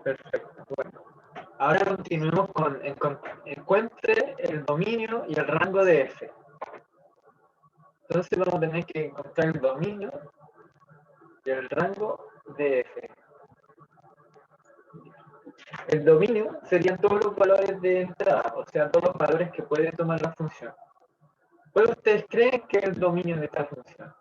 Perfecto. Bueno, ahora continuemos con encuentre el dominio y el rango de f. Entonces vamos a tener que encontrar el dominio y el rango de f. El dominio serían todos los valores de entrada, o sea, todos los valores que puede tomar la función. ¿Cuál ustedes creen que es el dominio de esta función?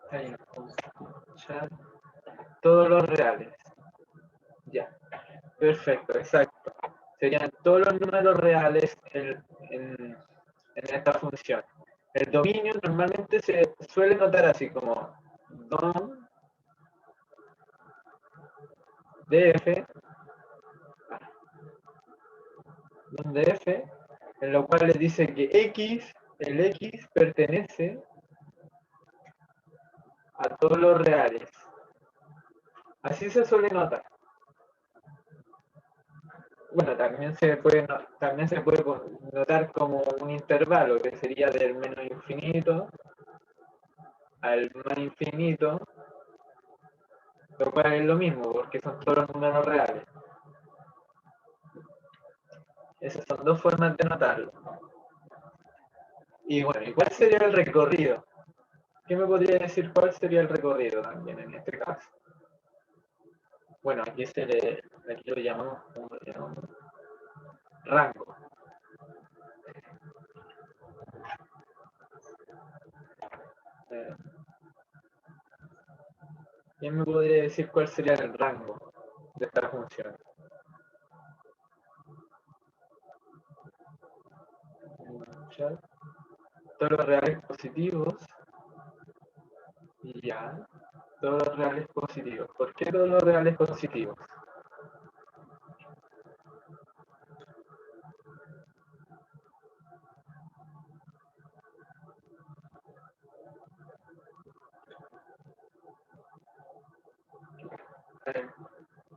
Ahí, chat. Todos los reales. Ya. Perfecto, exacto. Serían todos los números reales en esta función. El dominio normalmente se suele notar así como dom de f, dom de f, en lo cual les dice que el x pertenece a todos los reales. Así se suele notar. Bueno, también se puede notar como un intervalo, que sería del menos infinito al más infinito, lo cual es lo mismo, porque son todos los números reales. Esas son dos formas de notarlo. Y bueno, ¿y cuál sería el recorrido? ¿Qué me podría decir cuál sería el recorrido también en este caso? Bueno, aquí lo llamamos, ¿cómo lo llamamos? Rango. ¿Quién me podría decir cuál sería el rango de esta función? Todos los reales positivos. Y ya. Todos los reales positivos. ¿Por qué todos los reales positivos?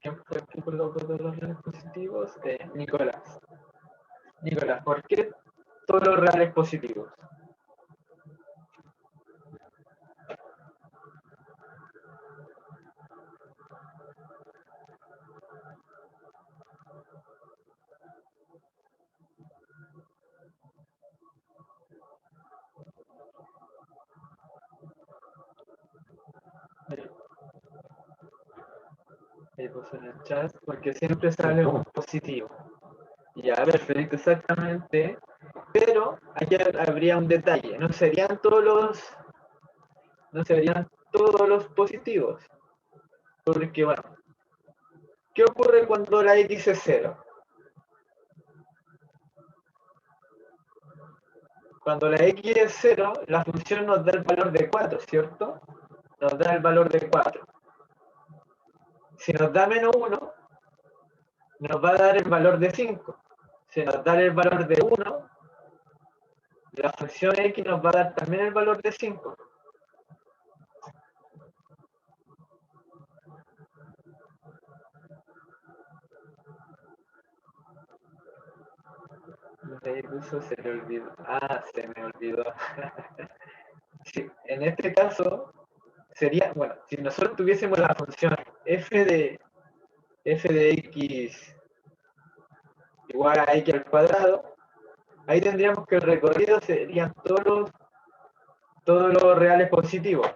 ¿Quién fue el que colocó todos los reales positivos? Nicolás. Nicolás, ¿por qué todos los reales positivos? Ahí puso en el chat, porque siempre sale un positivo. Ya, perfecto, exactamente. Pero aquí habría un detalle, no serían todos los positivos. Porque bueno, ¿qué ocurre cuando la x es 0? Cuando la x es 0, la función nos da el valor de 4, ¿cierto? Nos da el valor de 4. Si nos da menos 1, nos va a dar el valor de 5. Si nos da el valor de 1, la función x nos va a dar también el valor de 5. Incluso se le olvidó. Ah, se me olvidó. Sí, en este caso sería, bueno, si nosotros tuviésemos la función f de x igual a x al cuadrado, ahí tendríamos que el recorrido serían todos los reales positivos.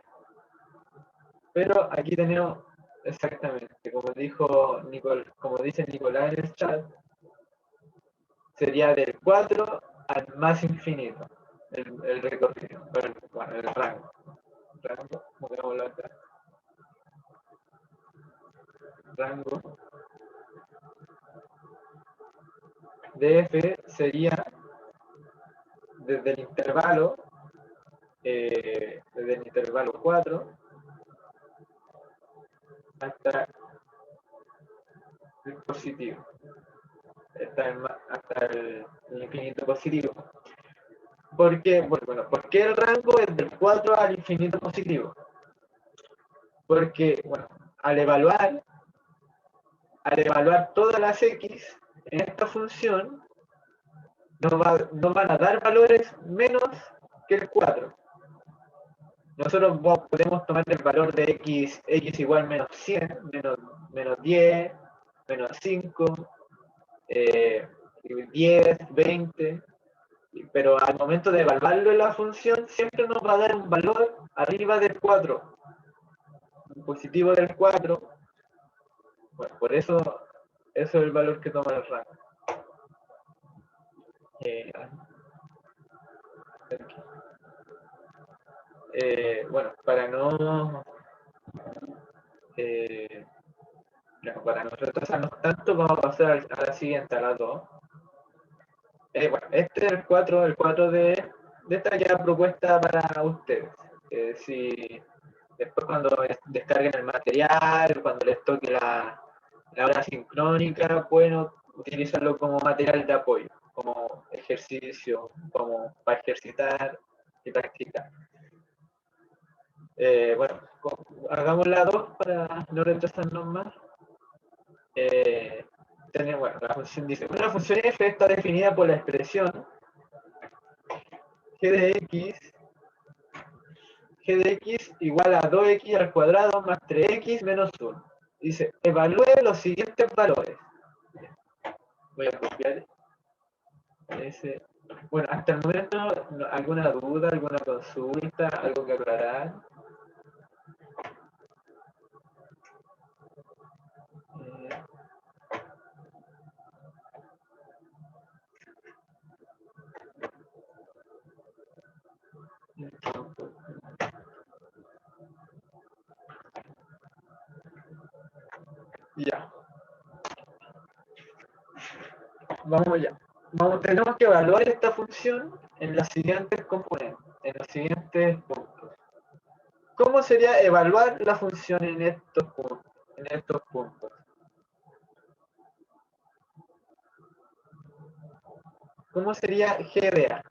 Pero aquí tenemos exactamente, como dice Nicolás en el chat, sería del 4 al más infinito el recorrido, el rango. Rango de f sería desde el intervalo 4 hasta el positivo, hasta el infinito positivo. ¿Por qué? Bueno, ¿por qué el rango es del 4 al infinito positivo? Porque, bueno, al evaluar todas las x, en esta función nos van a dar valores menos que el 4. Nosotros podemos tomar el valor de x igual menos 100, menos 10, menos 5, 10, 20, pero al momento de evaluarlo en la función siempre nos va a dar un valor arriba del 4, un positivo del 4. Bueno, por eso es el valor que toma el rango. Bueno, para no retrasarnos tanto, vamos a pasar a la siguiente, a la 2. Bueno, este es el 4 de esta ya propuesta para ustedes. Si después cuando descarguen el material, cuando les toque la hora sincrónica, pueden utilizarlo como material de apoyo, como ejercicio, como para ejercitar y practicar. Bueno, hagamos la 2 para no retrasarnos más. Bueno, la función dice, una función f está definida por la expresión g de x igual a 2x al cuadrado más 3x menos 1. Dice, evalúe los siguientes valores. Voy a copiar ese. Bueno, hasta el momento, ¿alguna duda, alguna consulta, algo que aclarar? Ya. Vamos ya. Tenemos que evaluar esta función en las siguientes componentes, en los siguientes puntos. ¿Cómo sería evaluar la función en estos puntos? ¿Cómo sería g de a?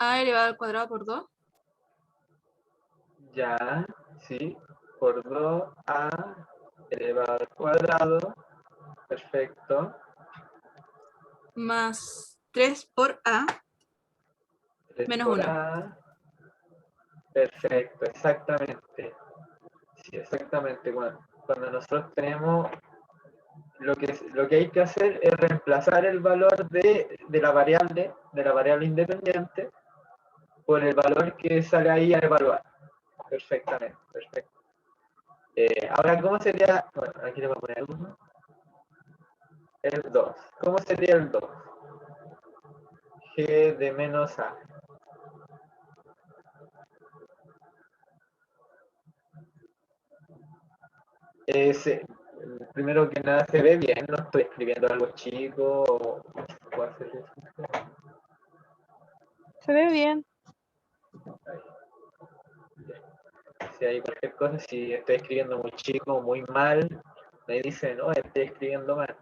A elevado al cuadrado por 2. Ya, sí, por 2a elevado al cuadrado. Perfecto. Más 3 por A. 3 Menos por 1. a. Perfecto, exactamente. Sí, exactamente. Cuando nosotros tenemos, lo que hay que hacer es reemplazar el valor de la variable independiente, por el valor que sale ahí a evaluar. Perfectamente, perfecto. Ahora, ¿cómo sería? Bueno, aquí le voy a poner 1. El 2. ¿Cómo sería el 2? G de menos a. Primero que nada, se ve bien, no estoy escribiendo algo chico o puedo hacer eso. Se ve bien. Si hay cualquier cosa, si estoy escribiendo muy chico o muy mal, me dicen, no, estoy escribiendo mal.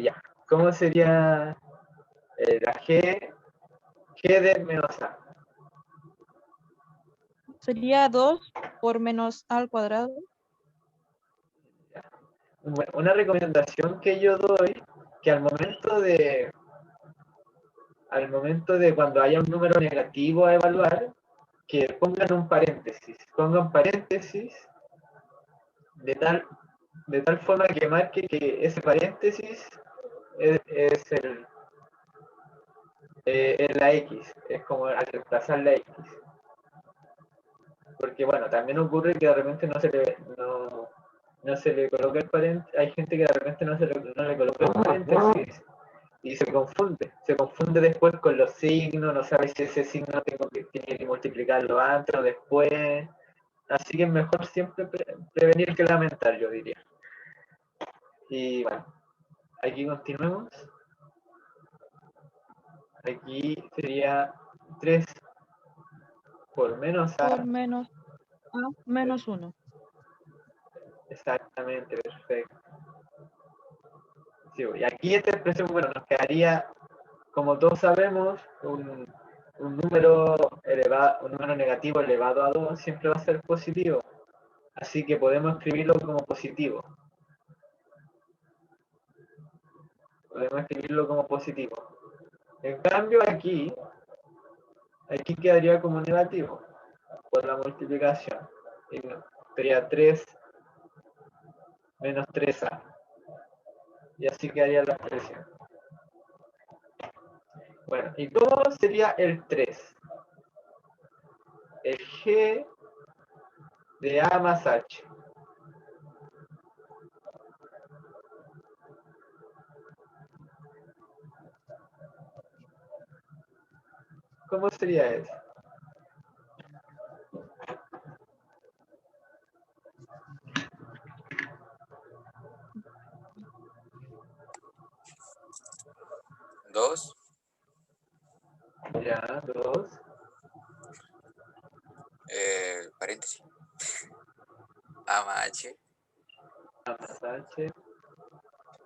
Ya, ¿cómo sería la G de menos a? Sería 2 por menos a al cuadrado. Bueno, una recomendación que yo doy, que al momento de cuando haya un número negativo a evaluar, que pongan paréntesis de tal forma que marque que ese paréntesis es la X, es como al reemplazar la X. Porque bueno, también ocurre que de repente no se le coloca el paréntesis, hay gente que de repente no le coloca el paréntesis y se confunde después con los signos, no sabe si ese signo tiene que multiplicarlo antes o después, así que es mejor siempre prevenir que lamentar, yo diría. Y bueno, aquí continuemos. Aquí sería 3 por menos a. Por menos a menos 1. Exactamente, perfecto. Sí, y aquí esta expresión, bueno, nos quedaría como todos sabemos, un número elevado, un número negativo elevado a 2 siempre va a ser positivo. Así que podemos escribirlo como positivo. Podemos escribirlo como positivo. En cambio aquí quedaría como negativo por la multiplicación. Y sería 3 menos 3a. Y así quedaría la expresión. Bueno, ¿y cómo sería el 3? El g de a más h. ¿Cómo sería eso? Dos. Ya, 2. Paréntesis. A más H. A más h.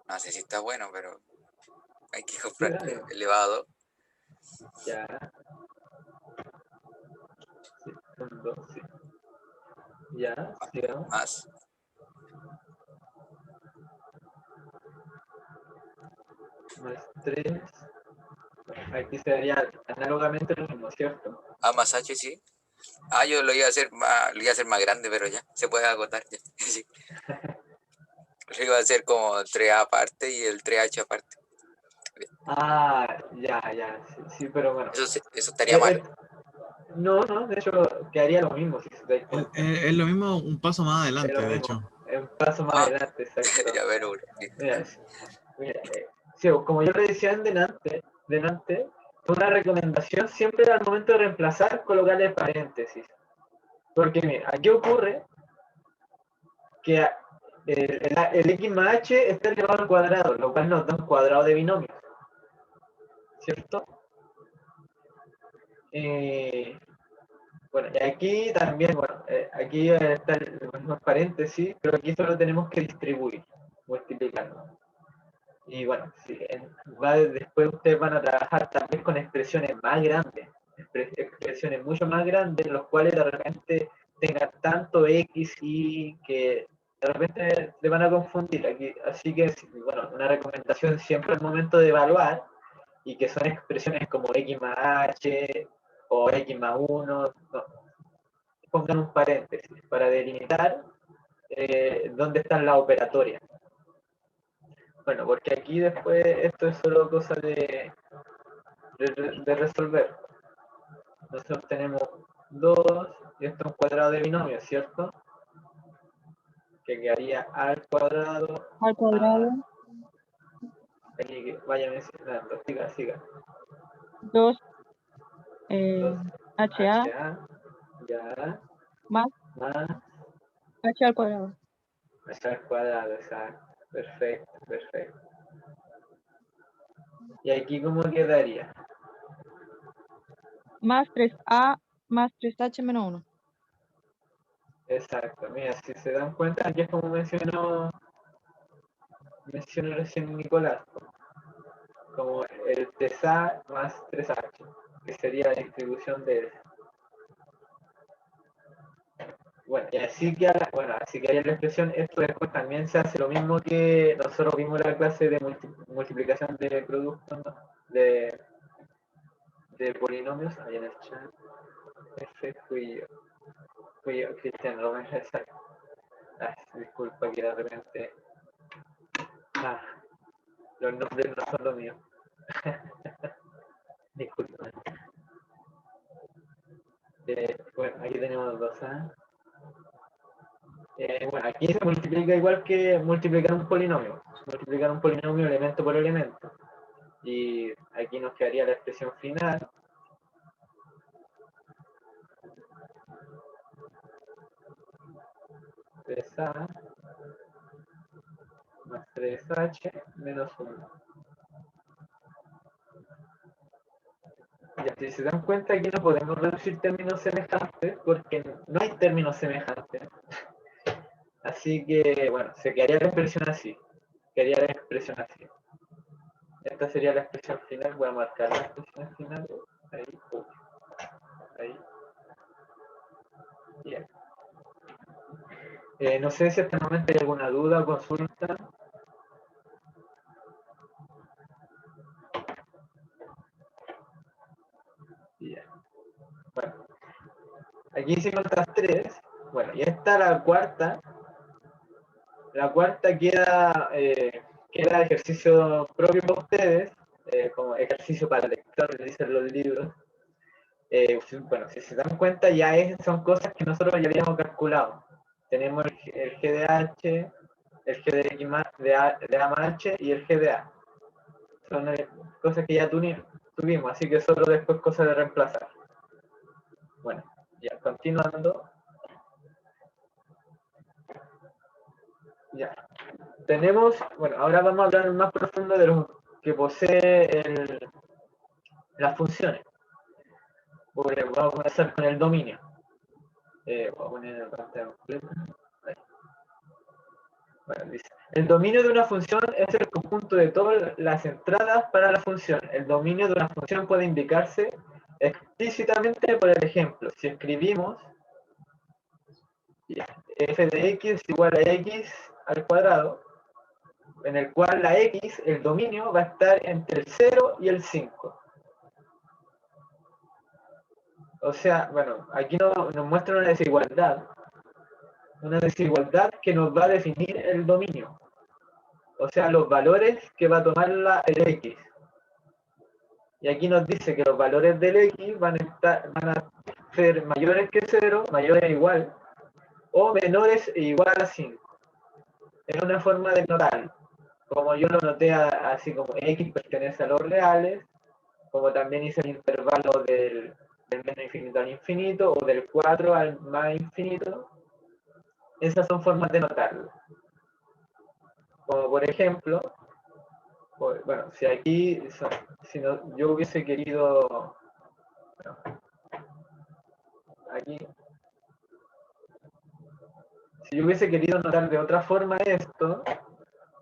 No sé si está bueno, pero hay que Sí, comprar dale. elevado. Ya. Sí, son 2, sí. Ya, sigamos. Más. Más 3. Aquí sería análogamente lo mismo, ¿cierto? A más H, sí. Ah, yo lo iba a hacer más grande, pero ya, se puede agotar ya. Sí. Lo iba a hacer como 3A aparte y el 3H aparte. Ah, ya, sí, sí, pero bueno. Eso estaría mal. No, de hecho quedaría lo mismo si se dais cuenta. Es lo mismo, un paso más Es adelante, lo de mismo, hecho. es un paso más Ah, adelante, exacto. ya ver uno. Mira, sí, como yo le decía delante, fue una recomendación siempre al momento de reemplazar colocarle paréntesis. Porque mira, aquí ocurre que el x más h está elevado al cuadrado, lo cual nos da un cuadrado de binomio, ¿cierto? Bueno, y aquí también, bueno, aquí están los paréntesis, pero aquí solo tenemos que distribuir, multiplicarlo. Y bueno, si después ustedes van a trabajar también con expresiones más grandes, expresiones mucho más grandes, los cuales de repente tengan tanto x y que de repente le van a confundir. Aquí, así que, bueno, una recomendación siempre al momento de evaluar, y que son expresiones como x más h o x más 1, no, pongan un paréntesis para delimitar dónde están las operatorias. Bueno, porque aquí después esto es solo cosa de resolver. Nosotros tenemos 2 y esto es un cuadrado de binomio, ¿cierto? Que quedaría al cuadrado. Al cuadrado. Aquí que vaya mencionando, siga. 2 2 HA HA, ya, más más H al cuadrado. H al cuadrado, exacto. Perfecto. ¿Y aquí cómo quedaría? Más 3A más 3H menos 1. Exacto, mira, si se dan cuenta, aquí es como mencionó recién Nicolás, como el 3A más 3H, que sería la distribución de eso. Bueno, y así que haría la expresión, esto después también se hace lo mismo que nosotros vimos en la clase de multiplicación de productos, ¿no? de polinomios, ahí en el chat. Ese fui yo, Cristian Romero, exacto. Disculpa que de repente los nombres no son lo mío. Disculpa. Bueno, aquí tenemos 2A. Bueno, aquí se multiplica igual que multiplicar un polinomio. Multiplicar un polinomio elemento por elemento. Y aquí nos quedaría la expresión final. Tres a más 3h menos 1. Ya, si se dan cuenta, aquí no podemos reducir términos semejantes porque no hay términos semejantes. Así que, bueno, se quedaría la expresión así. Esta esta sería la expresión final. Voy a marcar la expresión final. Ahí. Ahí. Bien. No sé si hasta el momento hay alguna duda o consulta. Bien. Bueno, aquí hicimos estas tres. Bueno, y esta la cuarta. La cuarta queda ejercicio propio para ustedes, como ejercicio para el lector, le dicen los libros. Bueno, si se dan cuenta, ya son cosas que nosotros ya habíamos calculado. Tenemos el GDH, el GDX de A más H y el GDA. Son cosas que ya tuvimos, así que solo después cosas de reemplazar. Bueno, ya, continuando. Ya. Tenemos, bueno, ahora vamos a hablar más profundo de lo que posee las funciones. Vamos a comenzar con el dominio. Voy a poner la pantalla completa. Bueno, dice, el dominio de una función es el conjunto de todas las entradas para la función. El dominio de una función puede indicarse explícitamente por el ejemplo. Si escribimos f de x es igual a x al cuadrado, en el cual la x, el dominio, va a estar entre el 0 y el 5. O sea, bueno, aquí nos muestra una desigualdad que nos va a definir el dominio. O sea, los valores que va a tomar el x. Y aquí nos dice que los valores del x van a ser mayores que 0, mayores o igual, o menores e igual a 5. Es una forma de notarlo. Como yo lo noté así como x pertenece a los reales, como también hice el intervalo del menos infinito al infinito, o del 4 al más infinito. Esas son formas de notarlo. Como por ejemplo, bueno, si aquí, yo hubiese querido, bueno, aquí, si yo hubiese querido notar de otra forma esto,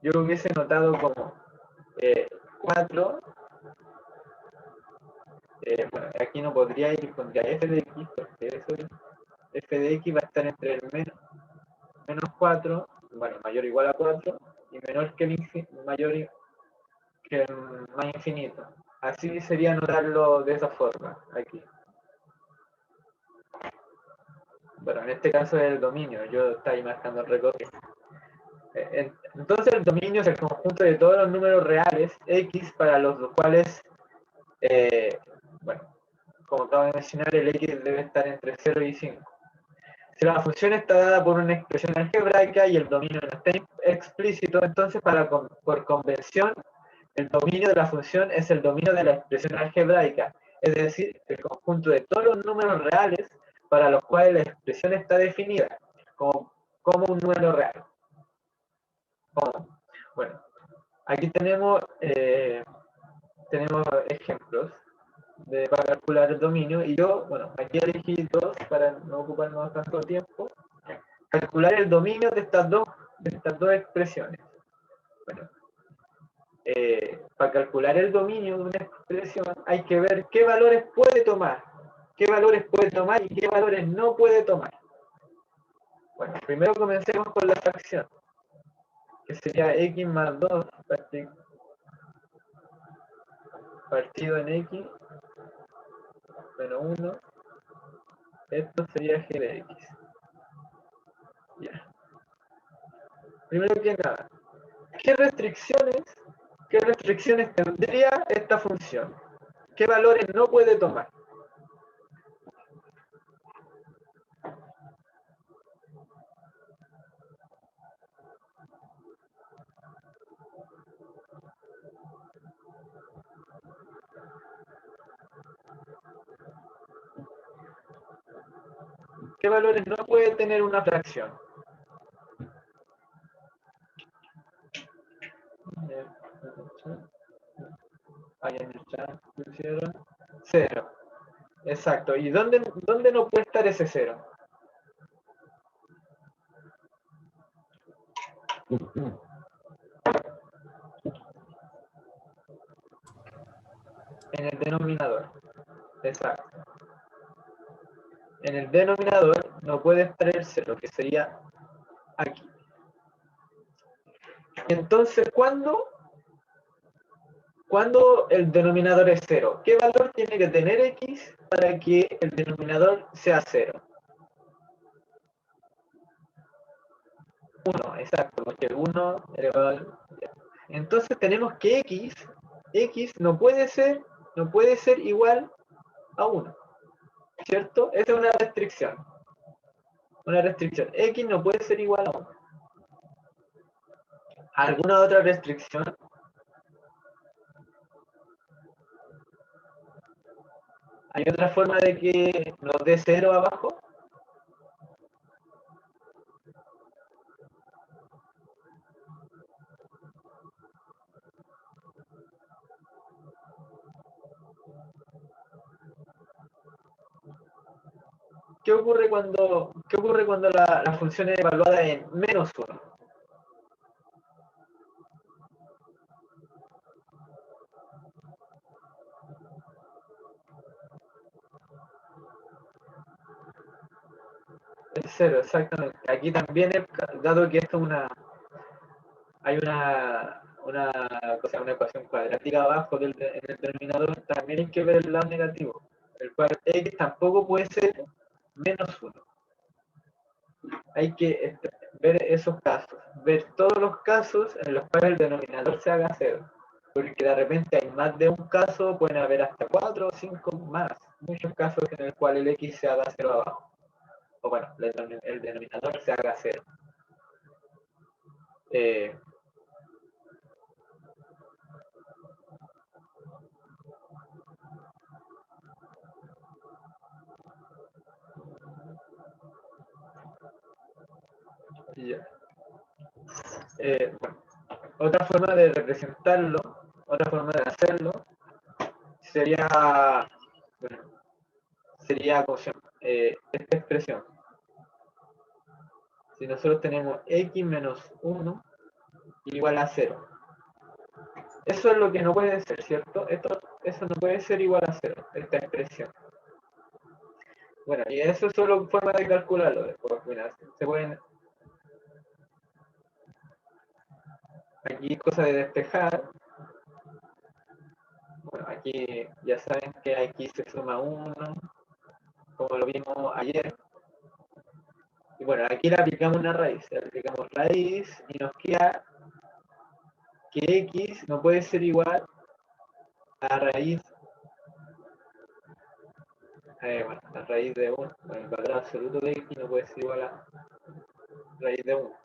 yo lo hubiese notado como 4, bueno, aquí no podría ir, pondría f de x, porque eso f de x va a estar entre el menos 4, bueno, mayor o igual a 4, y menor que mayor que el más infinito. Así sería notarlo de esa forma, aquí. Bueno, en este caso es el dominio, yo estoy marcando el recorrido. Entonces el dominio es el conjunto de todos los números reales, x, para los cuales, bueno, como acabo de mencionar, el x debe estar entre 0 y 5. Si la función está dada por una expresión algebraica y el dominio no está explícito, entonces por convención, el dominio de la función es el dominio de la expresión algebraica, es decir, el conjunto de todos los números reales para los cuales la expresión está definida como un número real. Bueno, aquí tenemos ejemplos para calcular el dominio, y yo, bueno, aquí elegí dos para no ocuparnos tanto tiempo. Calcular el dominio de estas dos expresiones. Bueno, para calcular el dominio de una expresión hay que ver qué valores puede tomar, y qué valores no puede tomar. Bueno, primero comencemos con la fracción, que sería x más 2 partido en x menos 1. Esto sería g de x. Ya. Primero que nada, ¿qué restricciones tendría esta función? ¿Qué valores no puede tomar? ¿Qué valores no puede tener una fracción? Ahí en el chat pusieron 0. Exacto. ¿Y dónde no puede estar ese 0? en el denominador. Exacto. En el denominador no puede estar el 0, que sería aquí. Entonces, ¿cuándo el denominador es 0? ¿Qué valor tiene que tener x para que el denominador sea 0? 1, exacto, porque el 1 elevado al... Entonces tenemos que x no puede ser igual a 1, ¿cierto? Esa es una restricción. Una restricción. X no puede ser igual a 1. ¿Alguna otra restricción? ¿Hay otra forma de que nos dé 0 abajo? ¿Qué ocurre cuando la función es evaluada en menos 1? Es 0, exactamente. Aquí también, dado que esto es hay una ecuación cuadrática abajo en el denominador, también hay que ver el lado negativo, el cual x tampoco puede ser menos 1. Hay que ver esos casos, ver todos los casos en los cuales el denominador se haga 0. Porque de repente hay más de un caso, pueden haber hasta 4 o 5 más, muchos casos en el cual el x se haga 0 abajo. O bueno, el denominador se haga 0. Ya. Bueno, otra forma de representarlo, otra forma de hacerlo, sería, bueno, ¿cómo se llama? Esta expresión. Si nosotros tenemos x menos 1 igual a 0. Eso es lo que no puede ser, ¿cierto? Eso no puede ser igual a 0, esta expresión. Bueno, y eso es solo forma de calcularlo después. Mira, se pueden... Aquí cosa de despejar. Bueno, aquí ya saben que aquí se suma 1, como lo vimos ayer. Y bueno, aquí le aplicamos una raíz. Le aplicamos raíz y nos queda que x no puede ser igual a raíz, bueno, a raíz de 1. Bueno, el valor absoluto de x no puede ser igual a raíz de 1.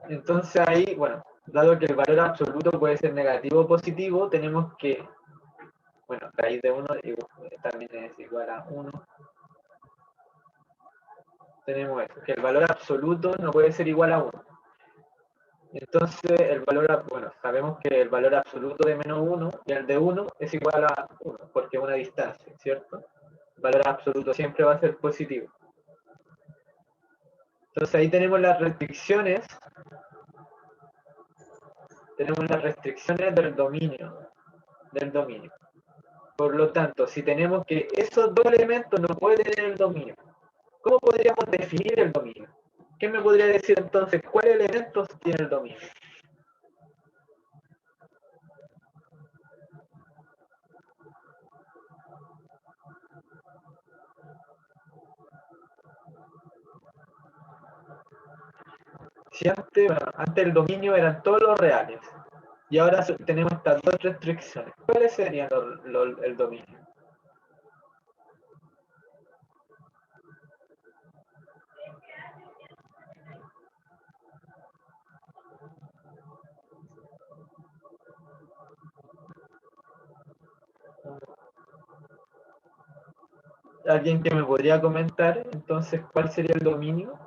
Entonces ahí, bueno, dado que el valor absoluto puede ser negativo o positivo, tenemos que, bueno, raíz de 1 también es igual a 1. Tenemos eso, que el valor absoluto no puede ser igual a 1. Entonces, el valor, bueno, sabemos que el valor absoluto de menos 1 y el de 1 es igual a 1, porque es una distancia, ¿cierto? El valor absoluto siempre va a ser positivo. Entonces ahí tenemos las restricciones. Tenemos las restricciones del dominio. Por lo tanto, si tenemos que esos dos elementos no pueden tener el dominio, ¿cómo podríamos definir el dominio? ¿Qué me podría decir entonces cuáles elementos tiene el dominio? Si antes el dominio eran todos los reales, y ahora tenemos estas dos restricciones. ¿Cuáles serían el dominio? ¿Alguien que me podría comentar entonces cuál sería el dominio?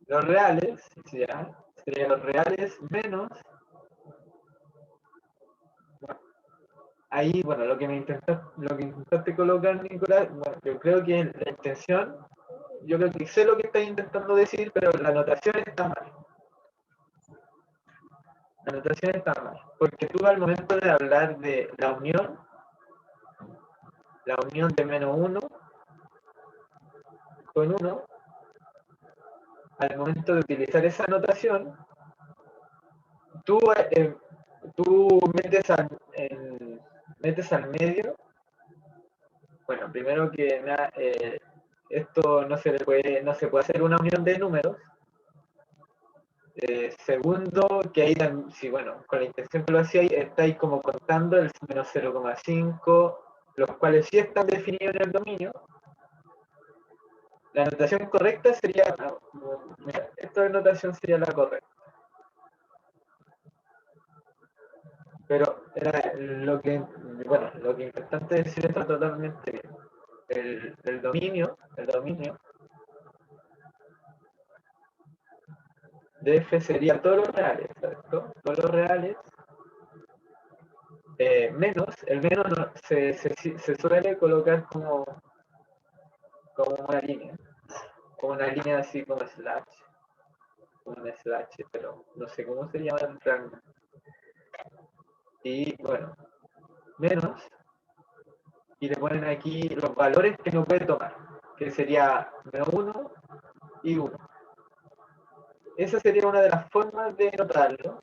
Los reales, ya, serían los reales menos, ahí, bueno, lo que intentaste colocar, Nicolás, bueno, yo creo que la intención, yo creo que sé lo que estás intentando decir, pero la anotación está mal. La anotación está mal, porque tú al momento de hablar de la unión de menos 1 con 1, al momento de utilizar esa anotación, tú, tú metes al medio, bueno, primero que nada, esto no se puede hacer una unión de números. Segundo, que ahí, sí, bueno, con la intención que lo hacía, estáis como contando el menos 0,5, los cuales sí están definidos en el dominio. La anotación correcta sería, mira, esta anotación sería la correcta. Pero lo que intentaste decir está totalmente bien. El dominio de f sería todos los reales, ¿cierto? Todos los reales menos, el menos se suele colocar como una línea así como un slash, pero no sé cómo se llama el rango. Y bueno, menos, y le ponen aquí los valores que no puede tomar, que sería menos 1 y 1. Esa sería una de las formas de notarlo.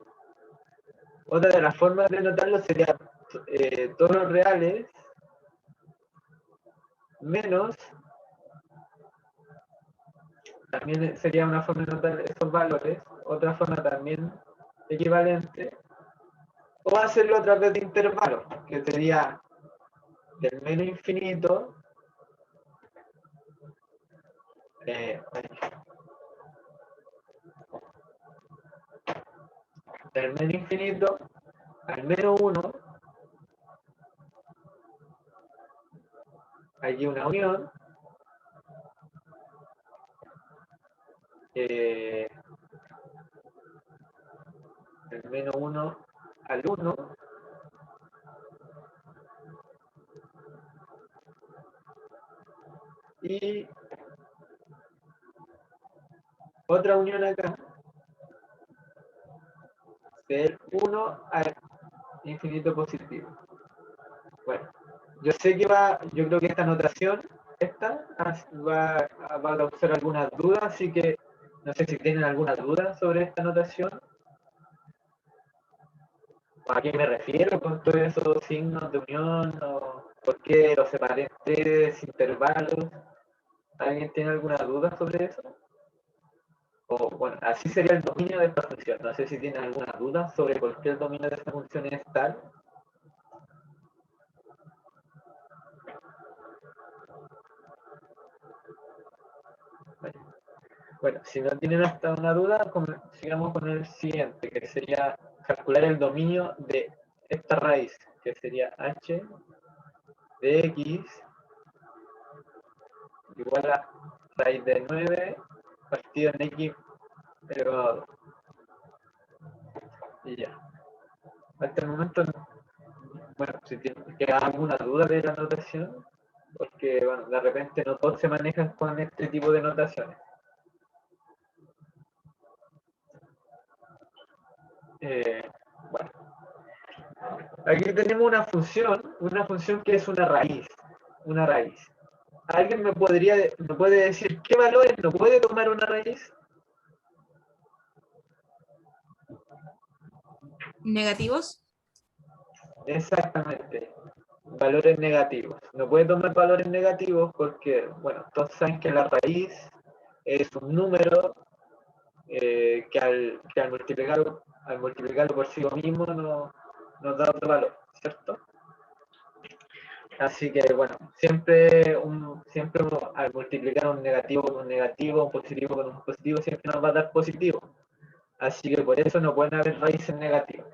Otra de las formas de notarlo sería todos los reales menos, también sería una forma de notar esos valores. Otra forma también equivalente, o hacerlo a través de intervalos, que sería del menos infinito del menos infinito al menos 1, hay una unión del menos 1 al 1, y otra unión acá del 1 al infinito positivo. Bueno, yo sé que yo creo que esta notación, va a causar algunas dudas, así que no sé si tienen alguna duda sobre esta notación. ¿A qué me refiero con todos esos signos de unión? ¿O por qué los separé en tres intervalos? ¿Alguien tiene alguna duda sobre eso? O bueno, así sería el dominio de esta función. No sé si tienen alguna duda sobre por qué el dominio de esta función es tal. Bueno, si no tienen hasta una duda, sigamos con el siguiente, que sería calcular el dominio de esta raíz, que sería h de x igual a raíz de 9 partido en x elevado a 2. Y ya. Hasta el momento, bueno, si queda alguna duda de la notación, porque bueno, de repente no todos se manejan con este tipo de notaciones. Bueno, aquí tenemos una función que es una raíz. ¿Alguien me puede decir qué valores no puede tomar una raíz? Negativos. Exactamente, valores negativos. No puede tomar valores negativos porque, bueno, todos saben que la raíz es un número que al multiplicarlo por sí mismo nos da otro valor, ¿cierto? Así que, bueno, siempre al multiplicar un negativo con un negativo, un positivo con un positivo, siempre nos va a dar positivo. Así que por eso no pueden haber raíces negativas.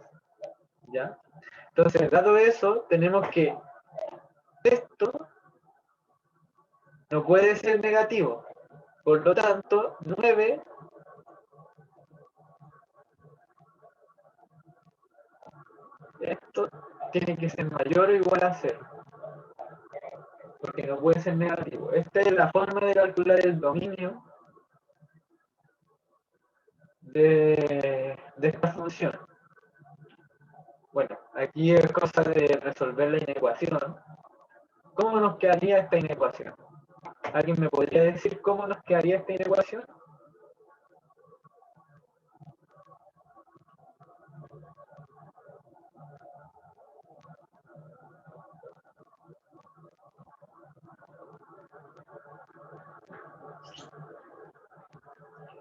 ¿Ya? Entonces, dado eso, tenemos que esto no puede ser negativo. Por lo tanto, 9 esto tiene que ser mayor o igual a 0. Porque no puede ser negativo. Esta es la forma de calcular el dominio de esta función. Bueno, aquí es cosa de resolver la inecuación. ¿Cómo nos quedaría esta inecuación? ¿Alguien me podría decir cómo nos quedaría esta inecuación?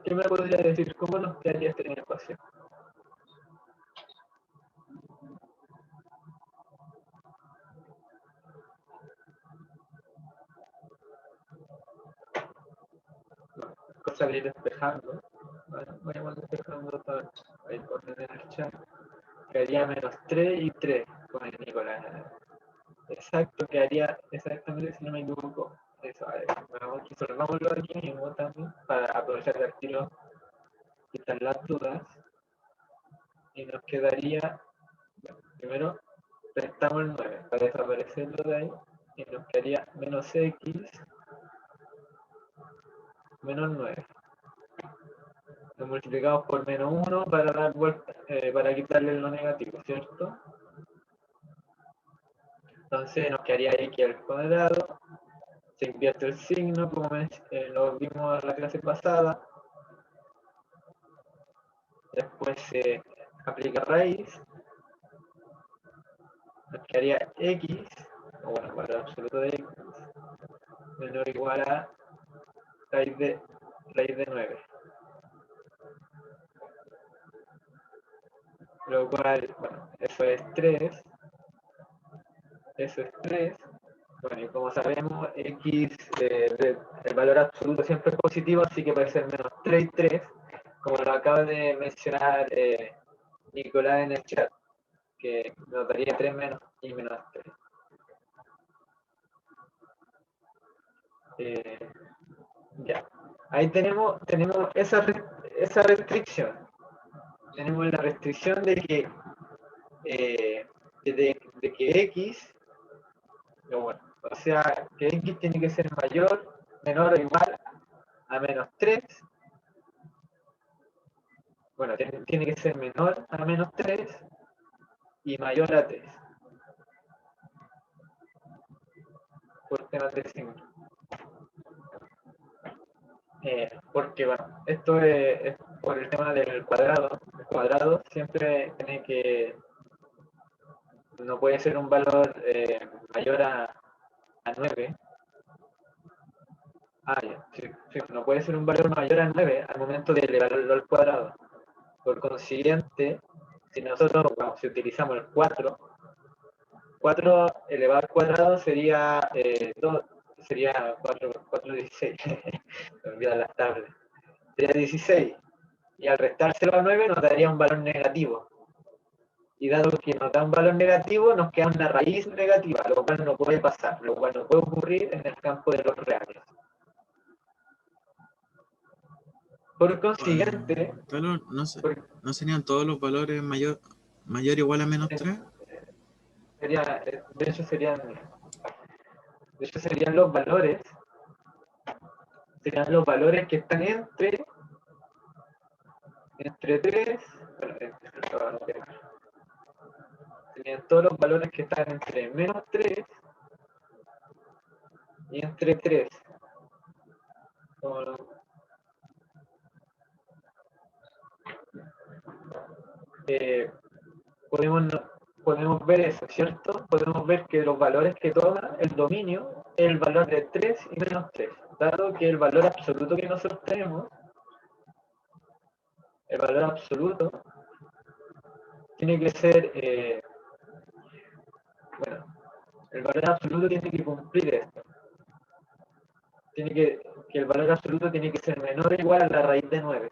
¿Qué me podría decir cómo nos quedaría esta inecuación? Cosa de ir despejando. Bueno, vayamos despejando para ahí poner en el chat. Quedaría menos 3 y 3 con el Nicolás. Exacto, quedaría exactamente, si no me equivoco. Eso, a ver, vamos, resolvámoslo aquí mismo también para aprovechar el tiro, quitar las dudas. Y nos quedaría, bueno, primero restamos el 9 para desaparecerlo de ahí. Y nos quedaría menos x menos 9. Lo multiplicamos por menos 1 para dar vuelta, para quitarle lo negativo, ¿cierto? Entonces nos quedaría x al cuadrado, se invierte el signo, como lo vimos en la clase pasada. Después se aplica raíz, nos quedaría x, o bueno, valor absoluto de x, menor o igual a raíz de 9. Lo cual, bueno, eso es 3. Eso es 3. Bueno, y como sabemos, x, el valor absoluto siempre es positivo, así que puede ser menos 3 y 3, como lo acaba de mencionar Nicolás en el chat, que nos daría 3 menos y menos 3. Ya. Ahí tenemos esa restricción. Tenemos la restricción de que x, bueno, o sea, que x tiene que ser mayor, menor o igual a menos 3. Bueno, tiene que ser menor a menos 3 y mayor a 3. Por temas de signo. Porque, bueno, esto es por el tema del cuadrado. El cuadrado siempre tiene que, no puede ser un valor mayor a 9. Ya, sí, no puede ser un valor mayor a 9 al momento de elevarlo al cuadrado. Por consiguiente, si nosotros, bueno, si utilizamos el 4 elevado al cuadrado sería 2, sería 4, 16. Me olvidan las tablas. Sería 16. Y al restárselo a 9 nos daría un valor negativo. Y dado que nos da un valor negativo, nos queda una raíz negativa, lo cual no puede pasar, lo cual no puede ocurrir en el campo de los reales. Por consiguiente... ¿No serían todos los valores mayor o igual a menos 3? De hecho serían los valores que están entre 3, bueno, serían todos los valores que están entre menos 3 y entre 3. Podemos ver eso, ¿cierto? Podemos ver que los valores que toma el dominio es el valor de 3 y menos 3, dado que el valor absoluto que nosotros tenemos, el valor absoluto, tiene que ser, bueno, el valor absoluto tiene que cumplir esto. Que el valor absoluto tiene que ser menor o igual a la raíz de 9.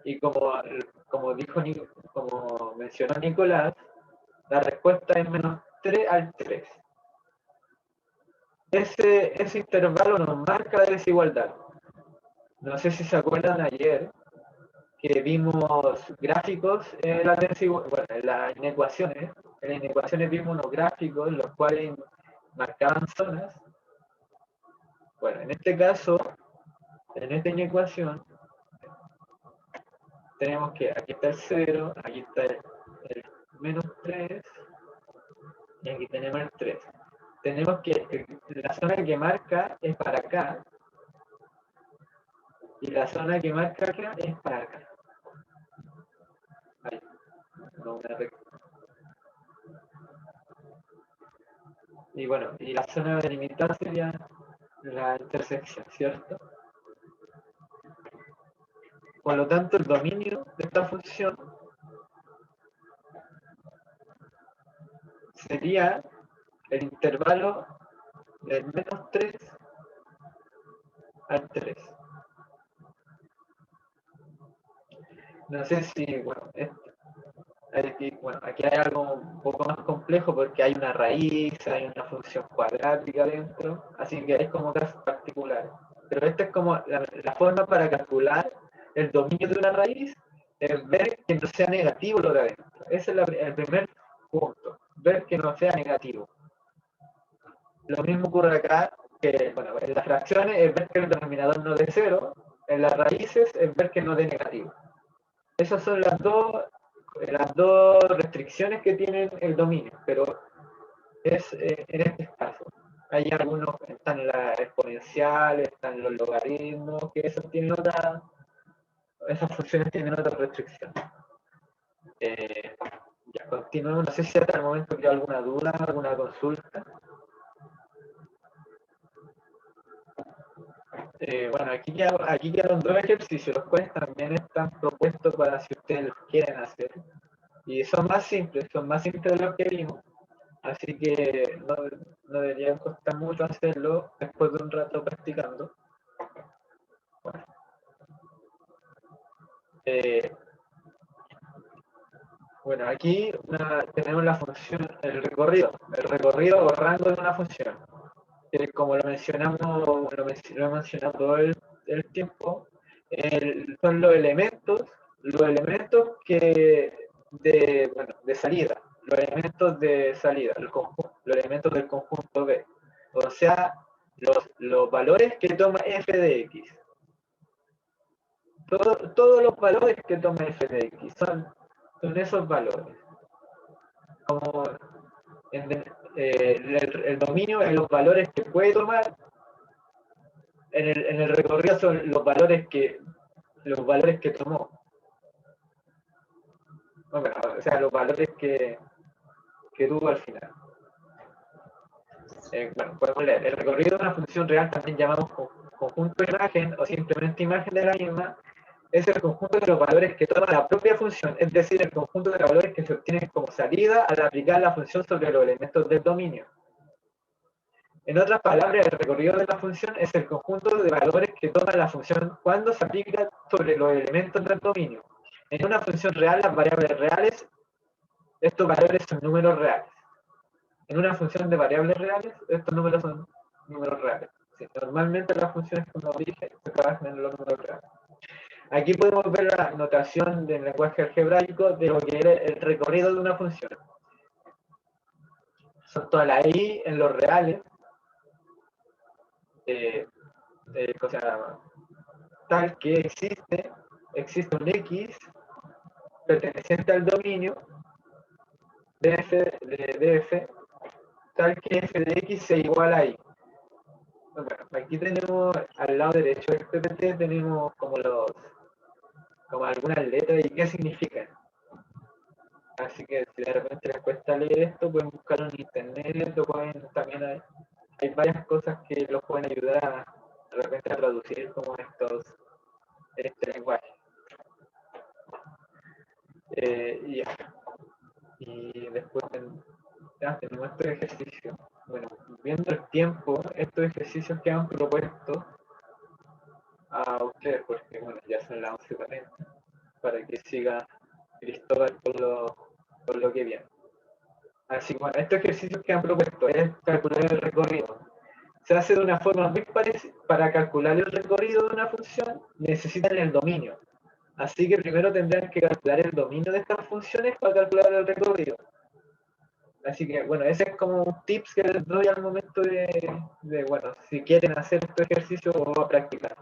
Y como mencionó Nicolás, la respuesta es menos 3 al 3. Ese intervalo nos marca la desigualdad. No sé si se acuerdan ayer que vimos gráficos en las inecuaciones, en ecuaciones vimos unos gráficos en los cuales marcaban zonas. Bueno, en este caso, en esta inecuación, tenemos que aquí está el 0, aquí está el menos 3, y aquí tenemos el 3. Tenemos que la zona que marca es para acá, y la zona que marca acá es para acá. Ahí, no una recta. Y bueno, y la zona delimitada sería la intersección, ¿cierto? Por lo tanto, el dominio de esta función sería el intervalo del menos 3 al 3. No sé si, bueno, aquí hay algo un poco más complejo porque hay una raíz, hay una función cuadrática dentro, así que hay como casos particulares. Pero esta es como la forma para calcular el dominio de una raíz, es ver que no sea negativo lo de adentro. Ese es el primer punto, ver que no sea negativo. Lo mismo ocurre acá, que bueno, en las fracciones es ver que el denominador no dé 0, en las raíces es ver que no dé negativo. Esas son las dos restricciones que tienen el dominio, pero es en este caso. Hay algunos, están las exponenciales, están los logaritmos, que esas funciones tienen otra restricción. Ya continuamos, no sé si hasta el momento hay alguna duda, alguna consulta. Bueno, aquí quedaron dos ejercicios, los cuales también están propuestos para si ustedes los quieren hacer. Y son más simples de lo que vimos. Así que no debería costar mucho hacerlo después de un rato practicando. Bueno, aquí tenemos la función, el recorrido o rango de una función. Como lo mencionamos, lo he mencionado todo el tiempo, son los elementos de salida, los elementos de salida, los elementos del conjunto B. O sea, los valores que toma f de x. Todos los valores que toma f de x son esos valores. Como el dominio en los valores que puede tomar, en el recorrido son los valores que tomó. Bueno, o sea, los valores que tuvo al final. Bueno, podemos leer. El recorrido de una función real, también llamamos conjunto de imagen o simplemente imagen de la misma, es el conjunto de los valores que toma la propia función, es decir, el conjunto de valores que se obtienen como salida al aplicar la función sobre los elementos del dominio. En otras palabras, el recorrido de la función es el conjunto de valores que toma la función cuando se aplica sobre los elementos del dominio. En una función real, las variables reales, estos valores son números reales. En una función de variables reales, estos números son números reales. Sí, normalmente las funciones, como dije, se trabajan en los números reales. Aquí podemos ver la notación del lenguaje algebraico de lo que era el recorrido de una función. Son todas las i en los reales, tal que existe un x perteneciente al dominio de f, tal que f de x sea igual a y. Bueno, aquí tenemos al lado derecho del PPT tenemos como algunas letras y qué significan. Así que si de repente les cuesta leer esto, pueden buscarlo en internet, también hay varias cosas que los pueden ayudar de repente a traducir como este lenguaje. Y después tenemos estos ejercicios. Bueno, viendo el tiempo, estos ejercicios que han propuesto a ustedes, porque bueno, ya son las 11:40, para que siga Cristóbal por lo que viene. Así que bueno, estos ejercicios que han propuesto es calcular el recorrido. Se hace de una forma muy parecida. Para calcular el recorrido de una función necesitan el dominio. Así que primero tendrán que calcular el dominio de estas funciones para calcular el recorrido. Así que, bueno, ese es como un tips que les doy al momento bueno, si quieren hacer este ejercicio o a practicar.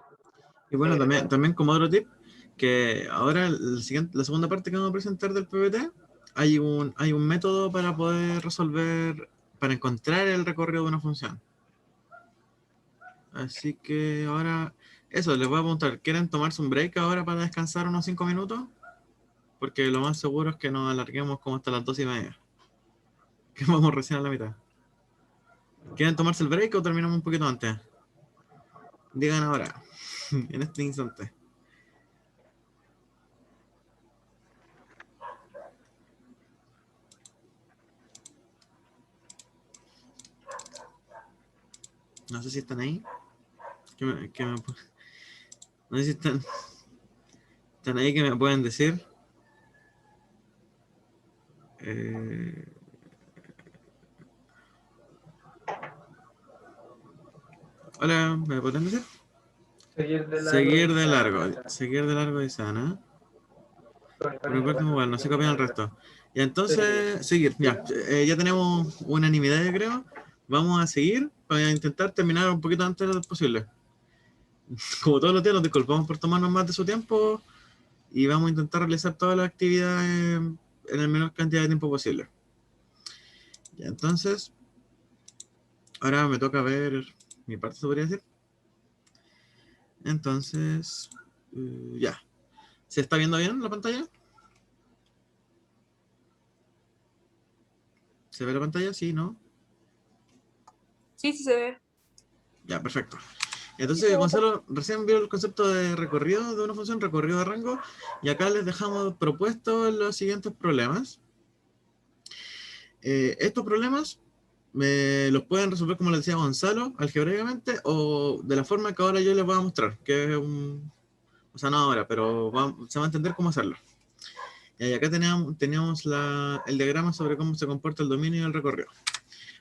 Y bueno, también, Bueno, también como otro tip, que ahora la segunda parte que vamos a presentar del PPT, hay un método para poder resolver, para encontrar el recorrido de una función. Así que ahora, eso, les voy a preguntar, ¿quieren tomarse un break ahora para descansar unos 5 minutos? Porque lo más seguro es que nos alarguemos como hasta las 2:30, que vamos recién a la mitad. ¿Quieren tomarse el break o terminamos un poquito antes? Digan ahora, en este instante. No sé si están ahí. No sé si están ahí que me pueden decir. Hola, ¿me pueden decir? seguir de largo. Seguir de largo dice Ana. Por mi parte igual, no se copian el resto. Y entonces, seguir, ya. Ya tenemos unanimidad, yo creo. Vamos a seguir para intentar terminar un poquito antes de lo posible. Como todos los días, nos disculpamos por tomarnos más de su tiempo y vamos a intentar realizar todas las actividades en la menor cantidad de tiempo posible. Ya, entonces, ahora me toca ver mi parte, se podría decir. Entonces, ya. ¿Se está viendo bien la pantalla? ¿Se ve la pantalla? Sí, ¿no? Sí, sí se ve. Ya, perfecto. Entonces, Gonzalo recién vio el concepto de recorrido de una función, recorrido de rango, y acá les dejamos propuestos los siguientes problemas. Estos problemas los pueden resolver, como les decía Gonzalo, algebraicamente, o de la forma que ahora yo les voy a mostrar, que es o sea, no ahora, pero se va a entender cómo hacerlo. Y acá teníamos el diagrama sobre cómo se comporta el dominio y el recorrido.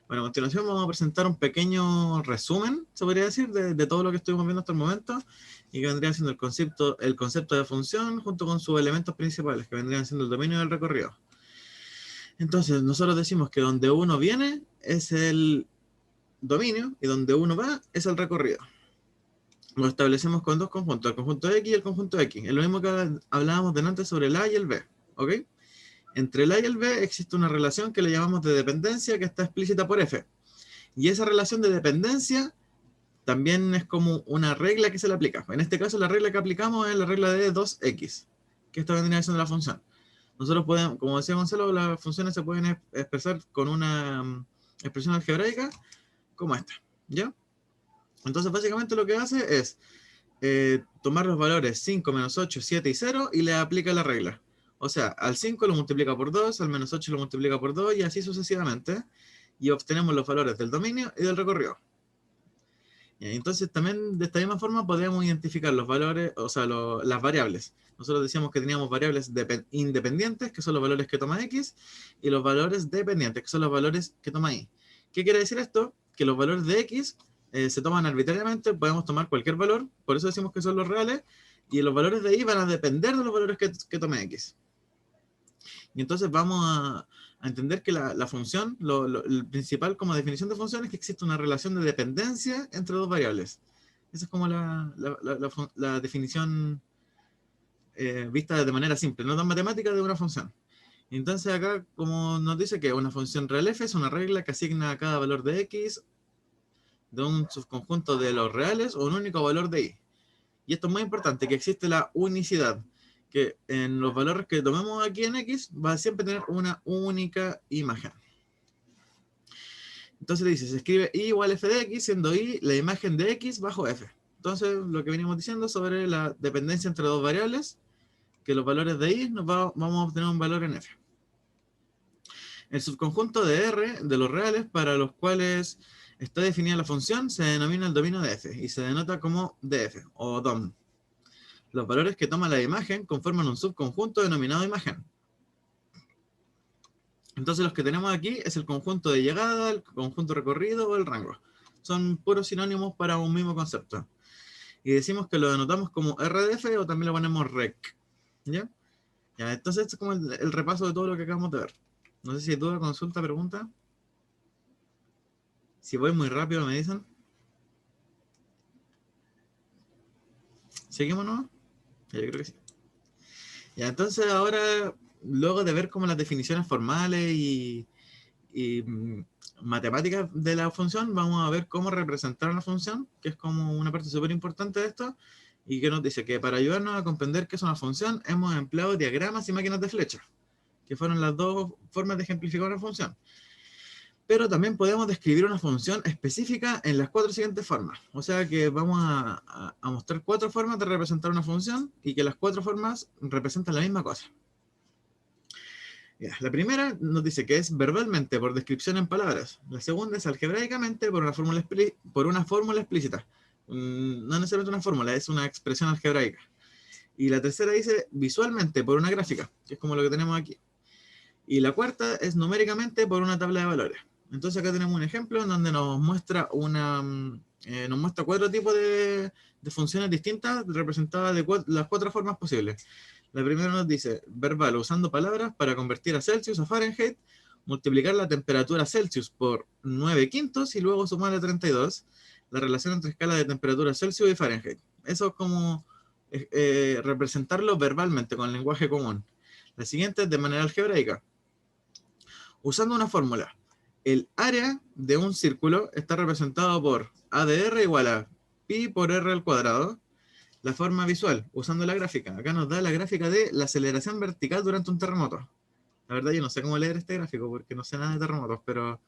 Bueno, a continuación vamos a presentar un pequeño resumen, se podría decir, de todo lo que estuvimos viendo hasta el momento, y que vendría siendo el concepto de función junto con sus elementos principales, que vendrían siendo el dominio y el recorrido. Entonces, nosotros decimos que donde uno viene es el dominio y donde uno va es el recorrido. Lo establecemos con dos conjuntos, el conjunto X y el conjunto X. Es lo mismo que hablábamos delante sobre el A y el B, ¿ok? Entre el A y el B existe una relación que le llamamos de dependencia que está explícita por F. Y esa relación de dependencia también es como una regla que se le aplica. En este caso, la regla que aplicamos es la regla de 2x, que esta vendría siendo la función. Nosotros podemos, como decía Gonzalo, las funciones se pueden expresar con una expresión algebraica como esta, ¿ya? Entonces, básicamente lo que hace es tomar los valores 5, menos 8, 7 y 0 y le aplica la regla. O sea, al 5 lo multiplica por 2, al menos 8 lo multiplica por 2 y así sucesivamente. Y obtenemos los valores del dominio y del recorrido. Y entonces también de esta misma forma podríamos identificar los valores, o sea, las variables. Nosotros decíamos que teníamos variables independientes, que son los valores que toma X, y los valores dependientes, que son los valores que toma Y. ¿Qué quiere decir esto? Que los valores de X se toman arbitrariamente, podemos tomar cualquier valor, por eso decimos que son los reales, y los valores de Y van a depender de los valores que tome X. Y entonces vamos a entender que la función, el principal como definición de función es que existe una relación de dependencia entre dos variables. Esa es como la definición vista de manera simple, no tan matemática, de una función. Y entonces acá, como nos dice que una función real f es una regla que asigna a cada valor de x de un subconjunto de los reales o un único valor de y. Y esto es muy importante, que existe la unicidad, que en los valores que tomemos aquí en X va a siempre tener una única imagen. Entonces dice, se escribe Y igual F de X, siendo Y la imagen de X bajo F. Entonces, lo que venimos diciendo sobre la dependencia entre dos variables, que los valores de Y vamos a obtener un valor en F. El subconjunto de R de los reales para los cuales está definida la función se denomina el dominio de F y se denota como DF o DOM. Los valores que toma la imagen conforman un subconjunto denominado imagen. Entonces los que tenemos aquí es el conjunto de llegada, el conjunto recorrido o el rango. Son puros sinónimos para un mismo concepto. Y decimos que lo denotamos como RDF o también lo ponemos REC. ¿Ya? Entonces este es como el repaso de todo lo que acabamos de ver. No sé si hay duda, consulta, pregunta. Si voy muy rápido me dicen. ¿Seguimos, no? Yo creo que sí. Ya, entonces ahora, luego de ver como las definiciones formales y matemáticas de la función, vamos a ver cómo representar una función, que es como una parte súper importante de esto, y que nos dice que para ayudarnos a comprender qué es una función, hemos empleado diagramas y máquinas de flechas, que fueron las dos formas de ejemplificar una función. Pero también podemos describir una función específica en las 4 siguientes formas. O sea que vamos a mostrar 4 formas de representar una función y que las 4 formas representan la misma cosa. Ya, la primera nos dice que es verbalmente por descripción en palabras. La segunda es algebraicamente por una fórmula explícita. No necesariamente una fórmula, es una expresión algebraica. Y la tercera dice visualmente por una gráfica, que es como lo que tenemos aquí. Y la cuarta es numéricamente por una tabla de valores. Entonces acá tenemos un ejemplo en donde nos muestra nos muestra 4 tipos de funciones distintas representadas de las 4 formas posibles. La primera nos dice verbal, usando palabras para convertir a Celsius a Fahrenheit, multiplicar la temperatura Celsius por 9/5 y luego sumarle 32, la relación entre escala de temperatura Celsius y Fahrenheit. Eso es como representarlo verbalmente con lenguaje común. La siguiente es de manera algebraica. Usando una fórmula, el área de un círculo está representado por A de R igual a pi por R al cuadrado. La forma visual, usando la gráfica. Acá nos da la gráfica de la aceleración vertical durante un terremoto. La verdad yo no sé cómo leer este gráfico porque no sé nada de terremotos, pero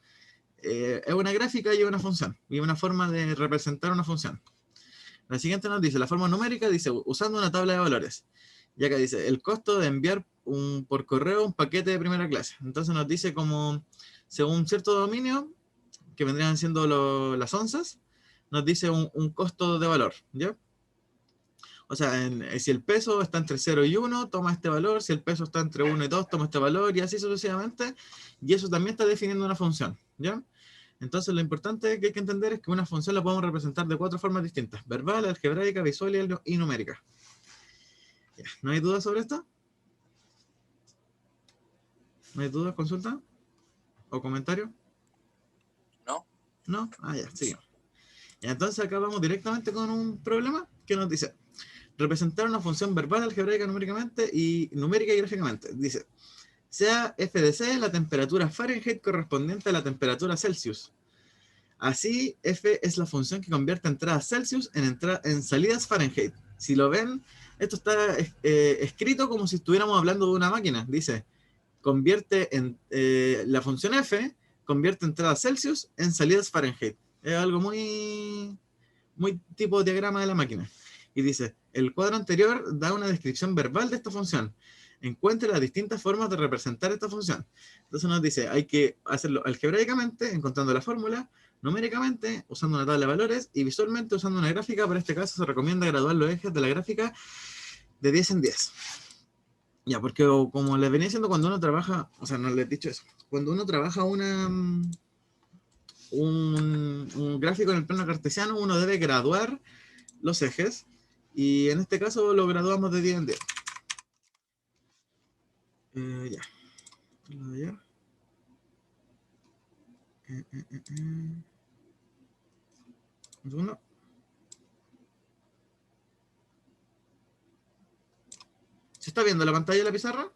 es una gráfica y una función, y una forma de representar una función. La siguiente nos dice, la forma numérica dice, usando una tabla de valores. Y acá dice, el costo de enviar por correo un paquete de primera clase. Entonces nos dice como, según cierto dominio, que vendrían siendo las onzas, nos dice un costo de valor, ¿ya? O sea, si el peso está entre 0 y 1, toma este valor. Si el peso está entre 1 y 2, toma este valor. Y así sucesivamente. Y eso también está definiendo una función, ¿ya? Entonces lo importante que hay que entender es que una función la podemos representar de 4 formas distintas. Verbal, algebraica, visual y numérica. Ya. ¿No hay dudas sobre esto? ¿No hay dudas, consulta? ¿O comentario? ¿No? ¿No? Ah, ya, seguimos. Ya, entonces acá vamos directamente con un problema que nos dice representar una función verbal, algebraica, numérica y gráficamente. Dice, sea f de c la temperatura Fahrenheit correspondiente a la temperatura Celsius. Así, f es la función que convierte entradas Celsius en salidas Fahrenheit. Si lo ven, esto está escrito como si estuviéramos hablando de una máquina. Dice, convierte la función f convierte entradas Celsius en salidas Fahrenheit. Es algo muy tipo diagrama de la máquina. Y dice, el cuadro anterior da una descripción verbal de esta función. Encuentre las distintas formas de representar esta función. Entonces nos dice, hay que hacerlo algebraicamente, encontrando la fórmula, numéricamente, usando una tabla de valores, y visualmente usando una gráfica. Para este caso se recomienda graduar los ejes de la gráfica de 10 en 10. Ya, porque como les venía diciendo, cuando uno trabaja, o sea, no les he dicho eso, cuando uno trabaja un gráfico en el plano cartesiano, uno debe graduar los ejes, y en este caso lo graduamos de 10 en 10. Ya. Un segundo. ¿Se está viendo la pantalla de la pizarra?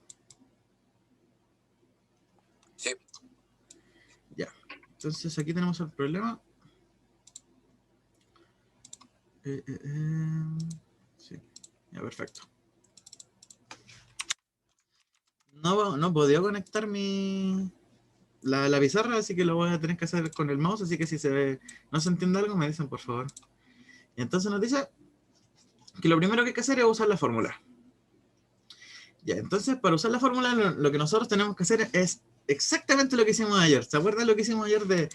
Sí. Ya. Entonces aquí tenemos el problema. Sí. Ya, perfecto. No podía conectar la pizarra, así que lo voy a tener que hacer con el mouse, así que si no se entiende algo, me dicen, por favor. Y entonces nos dice que lo primero que hay que hacer es usar la fórmula. Ya, entonces para usar la fórmula lo que nosotros tenemos que hacer es exactamente lo que hicimos ayer. ¿Se acuerdan lo que hicimos ayer de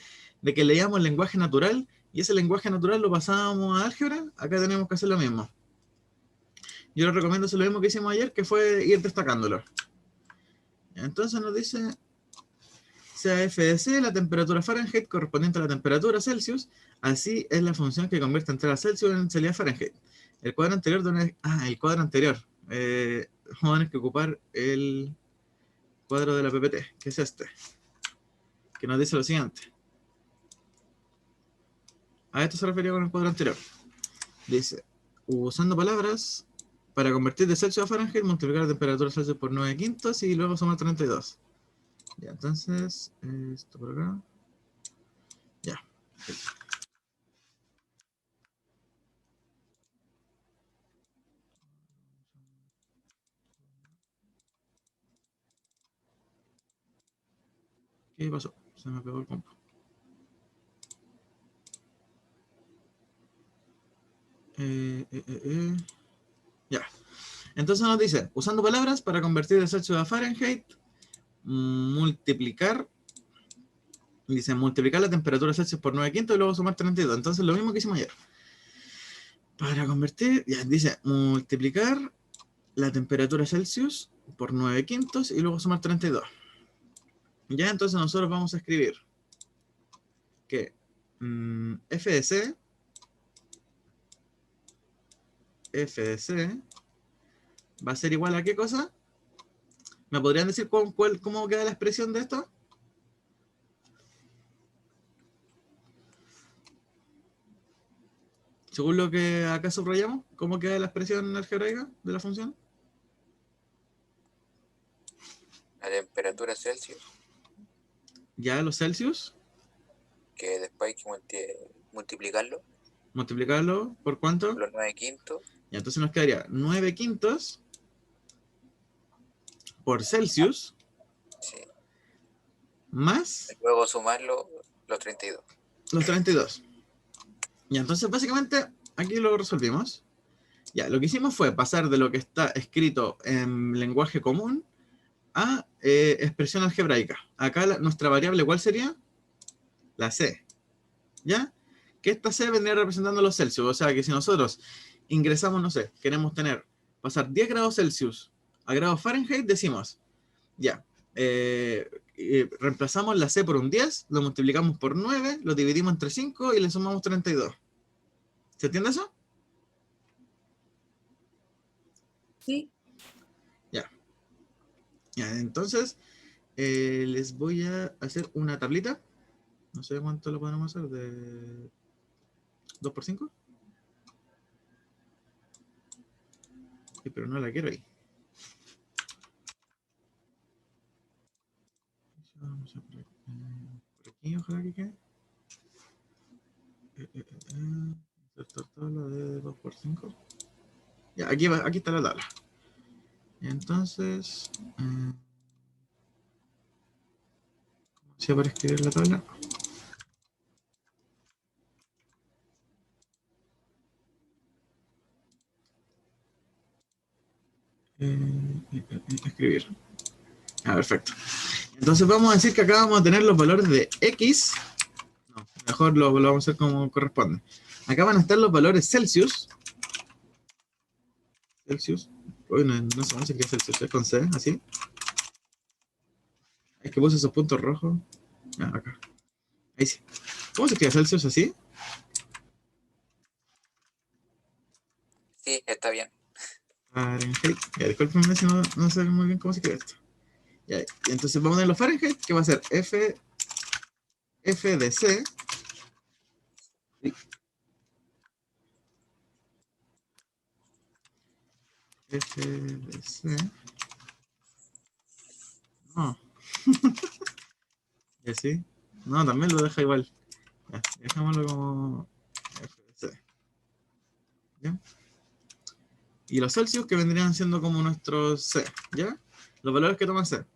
que leíamos el lenguaje natural y ese lenguaje natural lo pasábamos a álgebra? Acá tenemos que hacer lo mismo. Yo les recomiendo hacer lo mismo que hicimos ayer, que fue ir destacándolo. Entonces nos dice, sea f de c la temperatura Fahrenheit correspondiente a la temperatura Celsius, así es la función que convierte entrada Celsius en salida Fahrenheit. El cuadro anterior el cuadro anterior. Vamos a tener que ocupar el cuadro de la PPT, que es este, que nos dice lo siguiente. A esto se refería con el cuadro anterior. Dice, usando palabras para convertir de Celsius a Fahrenheit, multiplicar la temperatura Celsius por 9 quintos y luego sumar 32. Ya, entonces, esto por acá. Ya. ¿Qué pasó? Se me pegó el compo. Ya. Entonces nos dice, usando palabras para convertir de Celsius a Fahrenheit, multiplicar la temperatura Celsius por 9 quintos y luego sumar 32. Entonces lo mismo que hicimos ayer. Para convertir, ya dice, multiplicar la temperatura Celsius por 9 quintos y luego sumar 32. Ya, entonces nosotros vamos a escribir que f de C va a ser igual a ¿qué cosa? ¿Me podrían decir cómo queda la expresión de esto? Según lo que acá subrayamos, ¿cómo queda la expresión algebraica de la función? La temperatura Celsius, Ya los Celsius, que después hay que multiplicarlo multiplicarlo por ¿cuánto? por los 9 quintos. Y entonces nos quedaría 9 quintos por Celsius Sí. más Y luego sumarlo los 32. los 32. Y entonces básicamente aquí lo resolvimos. Ya, lo que hicimos fue pasar de lo que está escrito en lenguaje común a expresión algebraica. Acá nuestra variable, ¿cuál sería? La C. ¿Ya? Que esta C vendría representando los Celsius. O sea que si nosotros ingresamos, no sé, queremos pasar 10 grados Celsius a grados Fahrenheit, decimos, ya, reemplazamos la C por un 10, lo multiplicamos por 9, lo dividimos entre 5 y le sumamos 32. ¿Se entiende eso? Sí. Ya, entonces les voy a hacer una tablita. No sé cuánto lo podemos hacer, de 2 por 5. Sí, pero no la quiero ahí. Vamos a por aquí, ojalá que quede. Esta tabla de 2 por 5. Ya, aquí está la tabla. Entonces, ¿cómo hacía para escribir la tabla? Escribir. Perfecto. Entonces vamos a decir que acá vamos a tener los valores de X. No, mejor lo vamos a hacer como corresponde. Acá van a estar los valores Celsius. Uy, no sé cómo se escribe Celsius, es con C, así. Es que puse esos puntos rojos. Acá. Ahí sí. ¿Cómo se escribe Celsius así? Sí, está bien. Fahrenheit. Ya, discúlpenme si no sé muy bien cómo se escribe esto. Ya, y entonces vamos a ver los Fahrenheit, que va a ser F de C. F de C. No. ¿Y así? No, también lo deja igual. Ya, dejémoslo como F de C. ¿Ya? Y los Celsius que vendrían siendo como nuestros C, ¿ya? Los valores que toman C.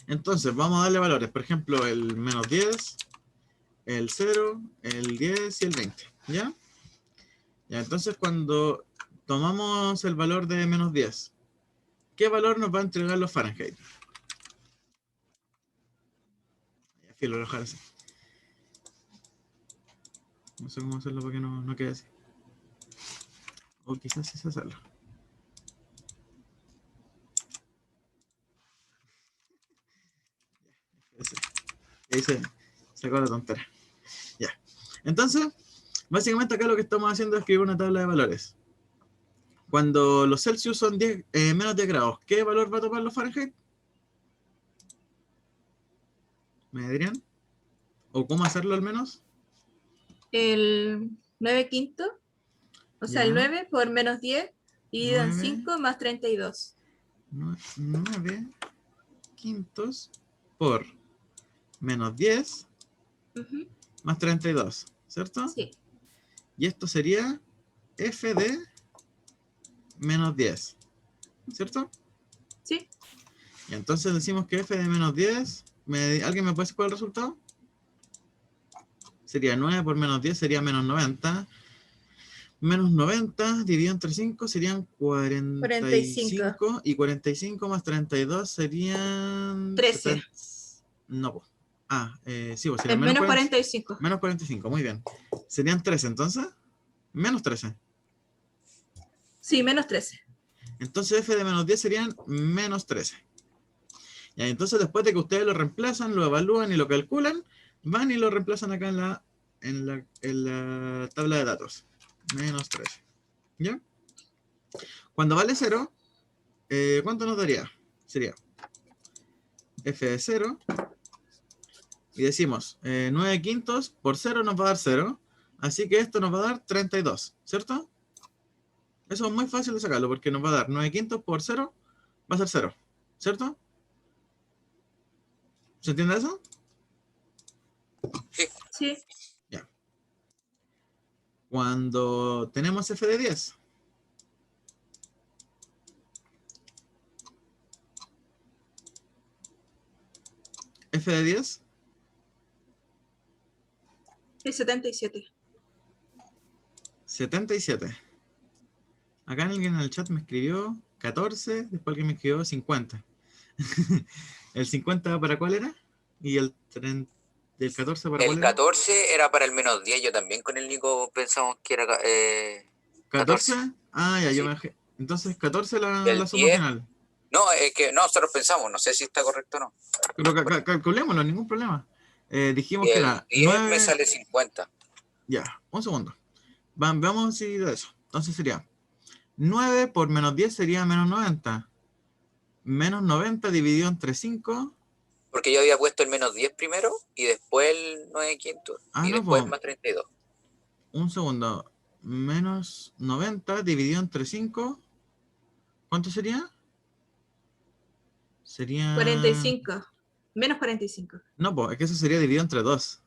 Entonces, vamos a darle valores. Por ejemplo, el menos 10, el 0, el 10 y el 20, ¿ya? Ya, entonces cuando tomamos el valor de menos 10, ¿qué valor nos va a entregar los Fahrenheit? Aquí lo voy a dejar así. No sé cómo hacerlo para que no quede así. O quizás sí se hacerlo. Ahí se sacó la tontera. Ya. Entonces, básicamente acá lo que estamos haciendo es escribir una tabla de valores. Cuando los Celsius son menos 10 grados, ¿qué valor va a tomar los Fahrenheit? ¿Me dirían? ¿O cómo hacerlo al menos? El 9 quinto, o sea, el Ya. 9 por menos 10 dividido en 9, 5 más 32. 9 quintos por menos 10 Ujú, más 32, ¿cierto? sí, Y esto sería f de menos 10, ¿cierto? sí. Y entonces decimos que f de menos 10, ¿alguien me puede decir cuál es el resultado? Sería 9 por menos 10, sería menos 90. Menos 90 dividido entre 5 serían 45. 45. Y 45 más 32 serían 13. 70. No, po. Sí, pues serían Es menos menos 40, 45. menos 45, muy bien. Serían 13 entonces. Menos 13. Sí, menos 13. Entonces f de menos 10 serían menos 13. Y entonces después de que ustedes lo reemplazan, lo evalúan y lo calculan, van y lo reemplazan acá en la tabla de datos. Menos 13. ¿Ya? Cuando vale 0, ¿cuánto nos daría? Sería f de 0. Y decimos, 9 quintos por 0 nos va a dar 0. Así que esto nos va a dar 32, ¿cierto? Eso es muy fácil de sacarlo porque nos va a dar 9 quintos por 0, va a ser 0, ¿cierto? ¿Se entiende eso? Sí. Sí. Ya. Cuando tenemos f de 10, f de 10, Es 77. 77. Acá alguien en el chat me escribió 14, después alguien me escribió 50. ¿El 50 para cuál era? ¿Y el 14 para cuál El era? 14 era para el menos 10. Yo también con el Nico pensamos que era 14. ¿14? Ya, yo Sí. me dejé. Entonces 14 Y la el suma 10, final. no, es que no, nosotros pensamos, no sé si está correcto o no. Pero calculémoslo, ningún problema. Dijimos Y que el era 10 me 9. sale 50. Ya, un segundo. Veamos si de eso. Entonces sería 9 por menos 10 sería menos 90. Menos 90 dividido entre 5. Porque yo había puesto el menos 10 primero y después el 9 quinto y No, después pues, más 32. un segundo. Menos 90 dividido entre 5. ¿Cuánto sería? Sería... 45. Menos 45. No, pues, es que eso sería dividido entre 2.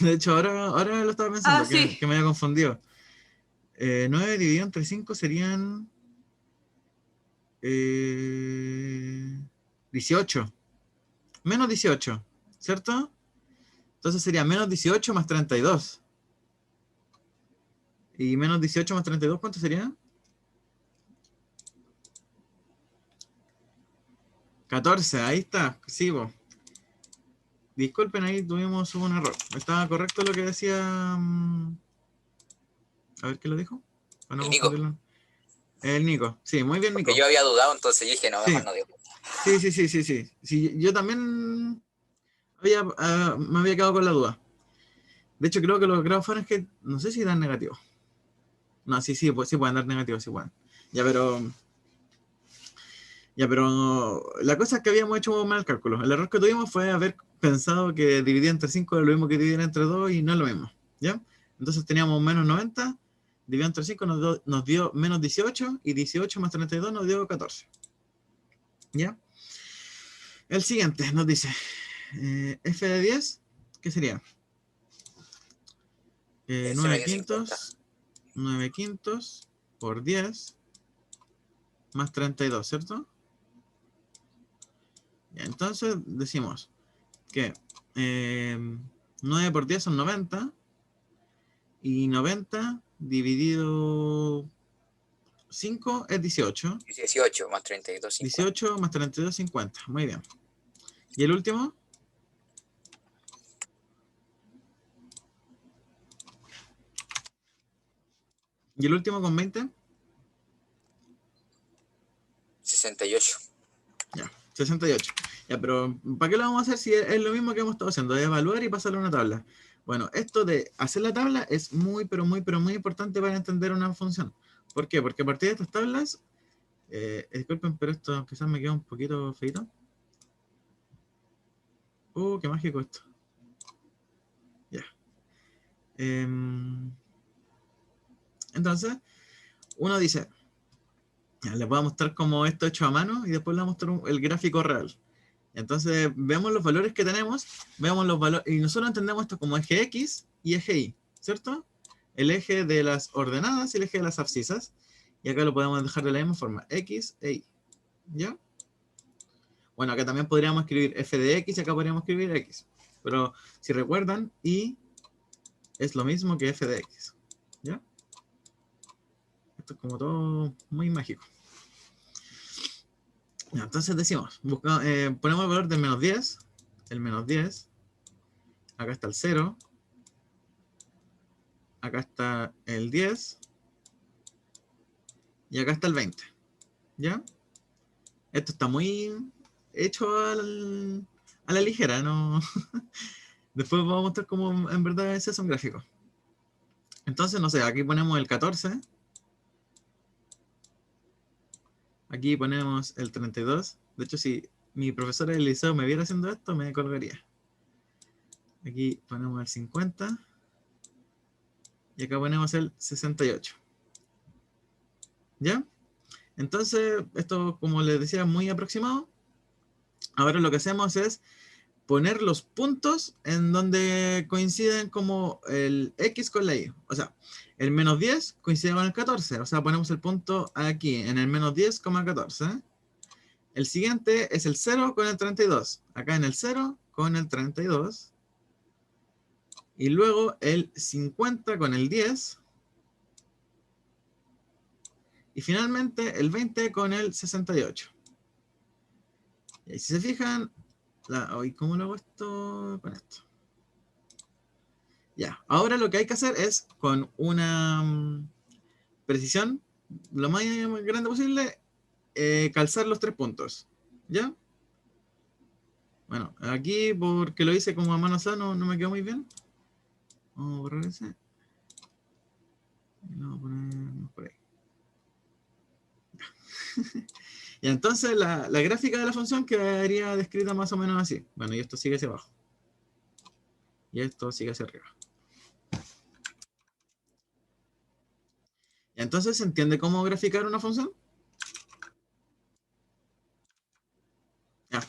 De hecho, ahora lo estaba Ah, pensando, que, sí. que me había confundido. 9 dividido entre 5 serían 18. Menos 18, ¿cierto? Entonces sería menos 18 más 32. ¿Y menos 18 más 32 cuánto sería? 14, ahí está. Sí, vos. Disculpen, ahí tuvimos un error. Estaba correcto lo que decía... A ver, ¿qué lo dijo? Para no El Nico. confundirlo. El Nico. Sí, muy bien, Porque Nico. yo había dudado, entonces dije, no, mejor Sí, no digo. sí. Yo también me había quedado con la duda. De hecho, creo que los grados Fahrenheit, no sé si dan negativos. No, sí, pues sí pueden dar negativos, sí pueden. Ya, pero la cosa es que habíamos hecho mal el cálculo. El error que tuvimos fue haber pensado que dividir entre 5 es lo mismo que dividir entre 2 y no es lo mismo. ¿Ya? Entonces teníamos menos 90, dividido entre 5 nos dio menos 18 y 18 más 32 nos dio 14. ¿Ya? El siguiente nos dice f de 10, ¿qué sería? Ese me 9 dio 50. quintos, 9 quintos por 10 más 32, ¿cierto? Ya, entonces decimos que 9 por 10 son 90 y 90 dividido 5 es 18. 18 más 32, 50. 18 más 32, 50. Muy bien. ¿Y el último? ¿Y el último con 20? 68. Ya, 68. Ya, pero ¿para qué lo vamos a hacer si es lo mismo que hemos estado haciendo? De evaluar y pasarle a una tabla. Bueno, esto de hacer la tabla es muy, pero muy importante para entender una función. ¿Por qué? Porque a partir de estas tablas, disculpen, pero esto quizás me queda un poquito feito. Qué mágico esto. Ya. Entonces, uno dice, ya, les voy a mostrar como esto hecho a mano y después les voy a mostrar el gráfico real. Entonces, vemos los valores que tenemos, vemos los valores, y nosotros entendemos esto como eje X y eje Y, ¿cierto? El eje de las ordenadas y el eje de las abscisas. Y acá lo podemos dejar de la misma forma, X e Y. ¿Ya? Bueno, acá también podríamos escribir f de X y acá podríamos escribir X. Pero si recuerdan, Y es lo mismo que f de X. ¿Ya? Esto es como todo muy mágico. Ya, entonces decimos, ponemos el valor del menos 10, el menos 10, acá está el 0, acá está el 10, y acá está el 20, ¿ya? Esto está muy hecho a la ligera, ¿no? Después vamos a mostrar cómo en verdad ese es un gráfico. Entonces, no sé, aquí ponemos el 14, aquí ponemos el 32. De hecho, si mi profesora del liceo me viera haciendo esto, me colgaría. Aquí ponemos el 50. Y acá ponemos el 68. ¿Ya? Entonces, esto, como les decía, muy aproximado. Ahora lo que hacemos es poner los puntos en donde coinciden como el X con la Y. O sea, el menos 10 coincide con el 14. O sea, ponemos el punto aquí, en el menos 10,14. El siguiente es el 0 con el 32. Acá en el 0 con el 32. Y luego el 50 con el 10. Y finalmente el 20 con el 68. Y si se fijan, ¿cómo lo hago esto? Con esto. Ya, ahora lo que hay que hacer es, con una precisión lo más grande posible, calzar los 3 puntos. ¿Ya? Bueno, aquí porque lo hice como a mano sana, no me quedó muy bien. Vamos a borrar ese. Y lo vamos a poner por ahí. Y entonces la gráfica de la función quedaría descrita más o menos así. Bueno, y esto sigue hacia abajo. Y esto sigue hacia arriba. Y entonces, ¿se entiende cómo graficar una función? Ya.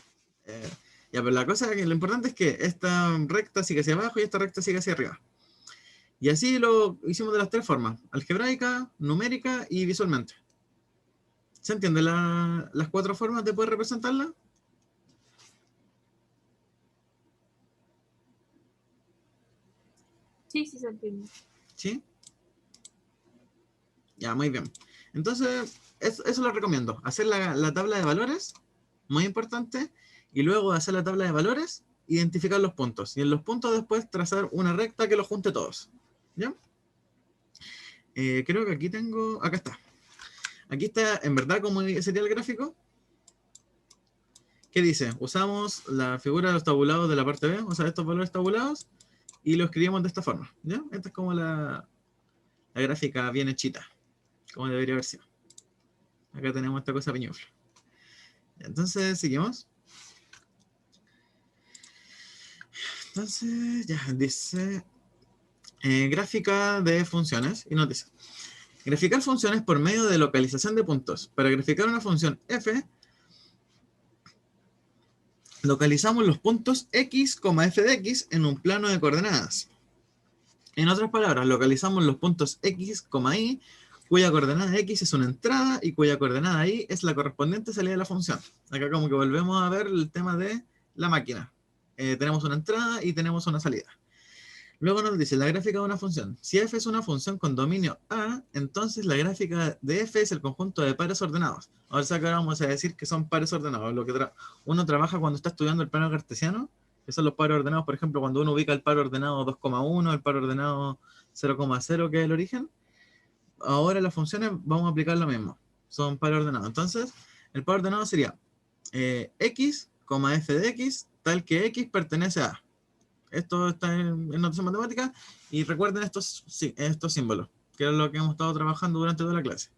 Ya, pero la cosa, lo importante es que esta recta sigue hacia abajo y esta recta sigue hacia arriba. Y así lo hicimos de las 3 formas. Algebraica, numérica y visualmente. ¿Se entiende las 4 formas de poder representarla? Sí, sí se entiende. ¿Sí? Ya, muy bien. Entonces, eso lo recomiendo. Hacer la tabla de valores, muy importante. Y luego hacer la tabla de valores, identificar los puntos. Y en los puntos después trazar una recta que los junte todos. ¿Ya? Creo que aquí tengo... Acá está. Aquí está, en verdad, cómo sería el gráfico. ¿Qué dice? Usamos la figura de los tabulados de la parte B, o sea, estos valores tabulados, y lo escribimos de esta forma. ¿Ya? Esta es como la gráfica bien hechita, como debería haber sido. Acá tenemos esta cosa piñufla. Entonces, seguimos. Entonces, ya, dice... gráfica de funciones, y nos dice... Graficar funciones por medio de localización de puntos. Para graficar una función f, localizamos los puntos x, f de x en un plano de coordenadas. En otras palabras, localizamos los puntos x, y, cuya coordenada x es una entrada y cuya coordenada y es la correspondiente salida de la función. Acá como que volvemos a ver el tema de la máquina. Tenemos una entrada y tenemos una salida. Luego nos dice la gráfica de una función. Si f es una función con dominio A, entonces la gráfica de f es el conjunto de pares ordenados. Ahora vamos a decir que son pares ordenados. Lo que uno trabaja cuando está estudiando el plano cartesiano, que son los pares ordenados, por ejemplo, cuando uno ubica el par ordenado 2,1, el par ordenado 0,0, que es el origen. Ahora las funciones vamos a aplicar lo mismo. Son pares ordenados. Entonces, el par ordenado sería x, f de x, tal que x pertenece a A. Esto está en notación matemática y recuerden estos símbolos, que es lo que hemos estado trabajando durante toda la clase.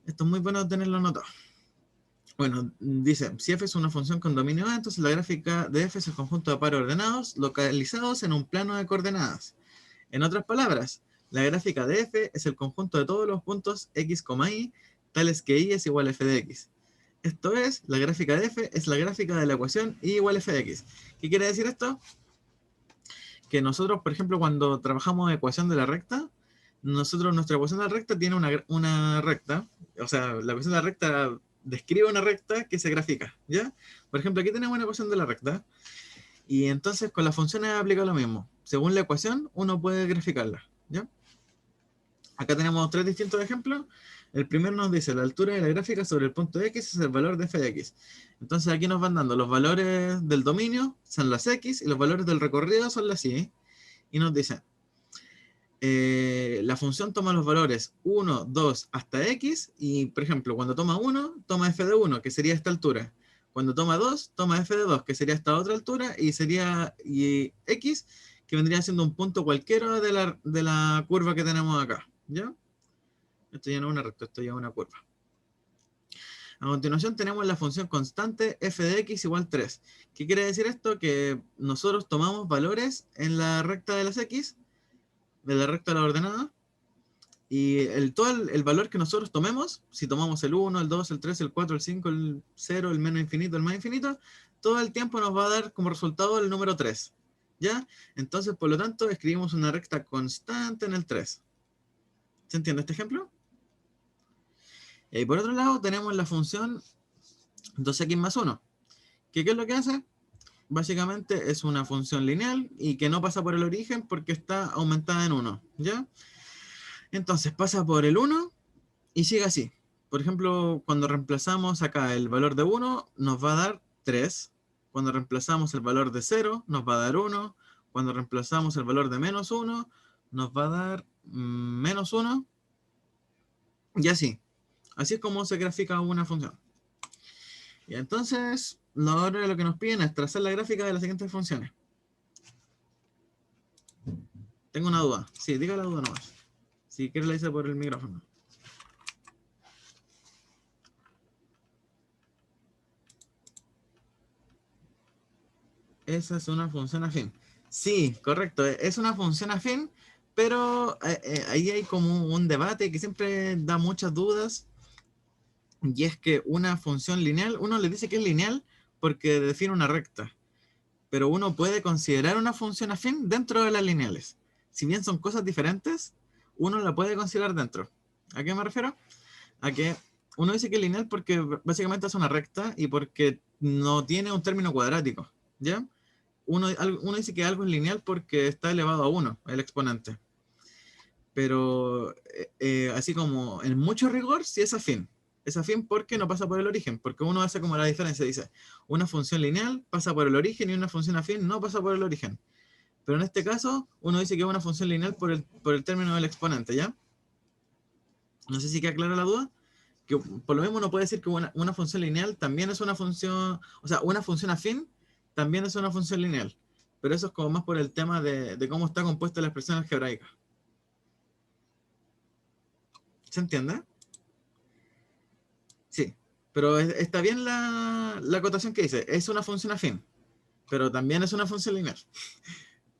Esto es muy bueno tenerlo anotado. Bueno, dice, si f es una función con dominio A, entonces la gráfica de f es el conjunto de pares ordenados localizados en un plano de coordenadas. En otras palabras, la gráfica de f es el conjunto de todos los puntos x, y, tales que y es igual a f de x. Esto es, la gráfica de f es la gráfica de la ecuación y igual a f de x. ¿Qué quiere decir esto? Que nosotros, por ejemplo, cuando trabajamos ecuación de la recta, nuestra ecuación de la recta tiene una recta, o sea, la ecuación de la recta describe una recta que se grafica, ¿ya? Por ejemplo, aquí tenemos una ecuación de la recta, y entonces con las funciones aplica lo mismo. Según la ecuación, uno puede graficarla, ¿ya? Acá tenemos 3 distintos ejemplos. El primero nos dice, la altura de la gráfica sobre el punto X es el valor de f de x. Entonces aquí nos van dando los valores del dominio, son las x, y los valores del recorrido son las y. Y nos dice, la función toma los valores 1, 2 hasta x, y por ejemplo, cuando toma 1, toma f de 1, que sería esta altura. Cuando toma 2, toma f de 2, que sería esta otra altura, y sería x, que vendría siendo un punto cualquiera de la curva que tenemos acá, ¿ya? Esto ya no es una recta, esto ya es una curva. A continuación tenemos la función constante f de x igual 3. ¿Qué quiere decir esto? Que nosotros tomamos valores en la recta de las x, de la recta de la ordenada, y todo el valor que nosotros tomemos, si tomamos el 1, el 2, el 3, el 4, el 5, el 0, el menos infinito, el más infinito, todo el tiempo nos va a dar como resultado el número 3, ¿ya? Entonces, por lo tanto, escribimos una recta constante en el 3. ¿Se entiende este ejemplo? Y por otro lado, tenemos la función 2x más 1. ¿Qué es lo que hace? Básicamente es una función lineal y que no pasa por el origen porque está aumentada en 1, ¿ya? Entonces pasa por el 1 y sigue así. Por ejemplo, cuando reemplazamos acá el valor de 1, nos va a dar 3. Cuando reemplazamos el valor de 0, nos va a dar 1. Cuando reemplazamos el valor de menos 1, nos va a dar menos 1. Y así. Así es como se grafica una función. Y entonces, ahora lo que nos piden es trazar la gráfica de las siguientes funciones. Tengo una duda. Sí, diga la duda nomás. Si quieres la dice por el micrófono. Esa es una función afín. Sí, correcto. Es una función afín, pero ahí hay como un debate que siempre da muchas dudas. Y es que una función lineal, uno le dice que es lineal porque define una recta. Pero uno puede considerar una función afín dentro de las lineales. Si bien son cosas diferentes, uno la puede considerar dentro. ¿A qué me refiero? A que uno dice que es lineal porque básicamente es una recta y porque no tiene un término cuadrático, ¿ya? Uno dice que algo es lineal porque está elevado a 1, el exponente. Pero así como en mucho rigor, sí es afín. Es afín porque no pasa por el origen, porque uno hace como la diferencia, dice, una función lineal pasa por el origen y una función afín no pasa por el origen. Pero en este caso, uno dice que es una función lineal por el término del exponente, ¿ya? No sé si queda clara la duda. Que por lo mismo uno puede decir que una función lineal también es una función, o sea, una función afín también es una función lineal. Pero eso es como más por el tema de cómo está compuesta la expresión algebraica. ¿Se entiende? Sí, pero está bien la acotación que dice. Es una función afín, pero también es una función lineal.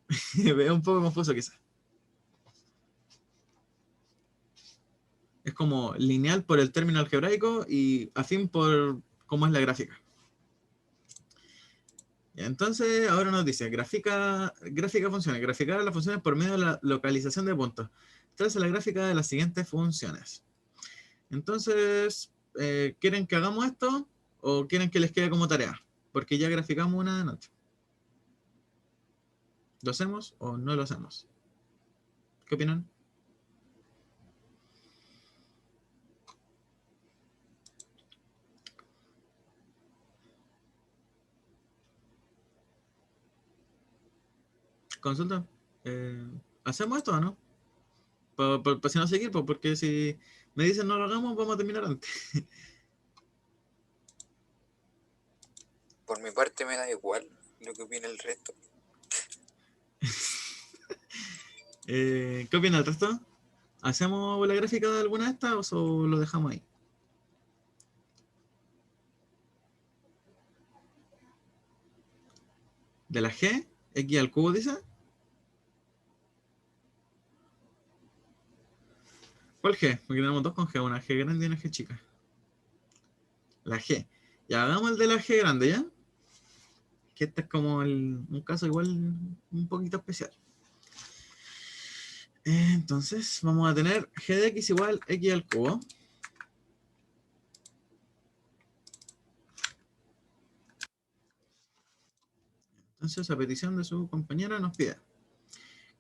Es un poco confuso quizás. Es como lineal por el término algebraico y afín por cómo es la gráfica. Entonces, ahora nos dice, gráfica funciones. Graficar las funciones por medio de la localización de puntos. Traza la gráfica de las siguientes funciones. Entonces, ¿quieren que hagamos esto o quieren que les quede como tarea? Porque ya graficamos una de noche. ¿Lo hacemos o no lo hacemos? ¿Qué opinan? Consulta. ¿Hacemos esto o no? Para si no seguir, pues, porque si me dicen no lo hagamos, vamos a terminar antes. Por mi parte me da igual lo que opina el resto. ¿Qué opina el resto? ¿Hacemos la gráfica de alguna de estas o lo dejamos ahí? de la G, X al cubo, dice. ¿Cuál G? Porque tenemos dos con G, una G grande y una G chica. La G. Ya hagamos el de la G grande, ¿ya? Que este es como un caso igual un poquito especial. Entonces vamos a tener G de X igual X al cubo. Entonces, a petición de su compañera nos pide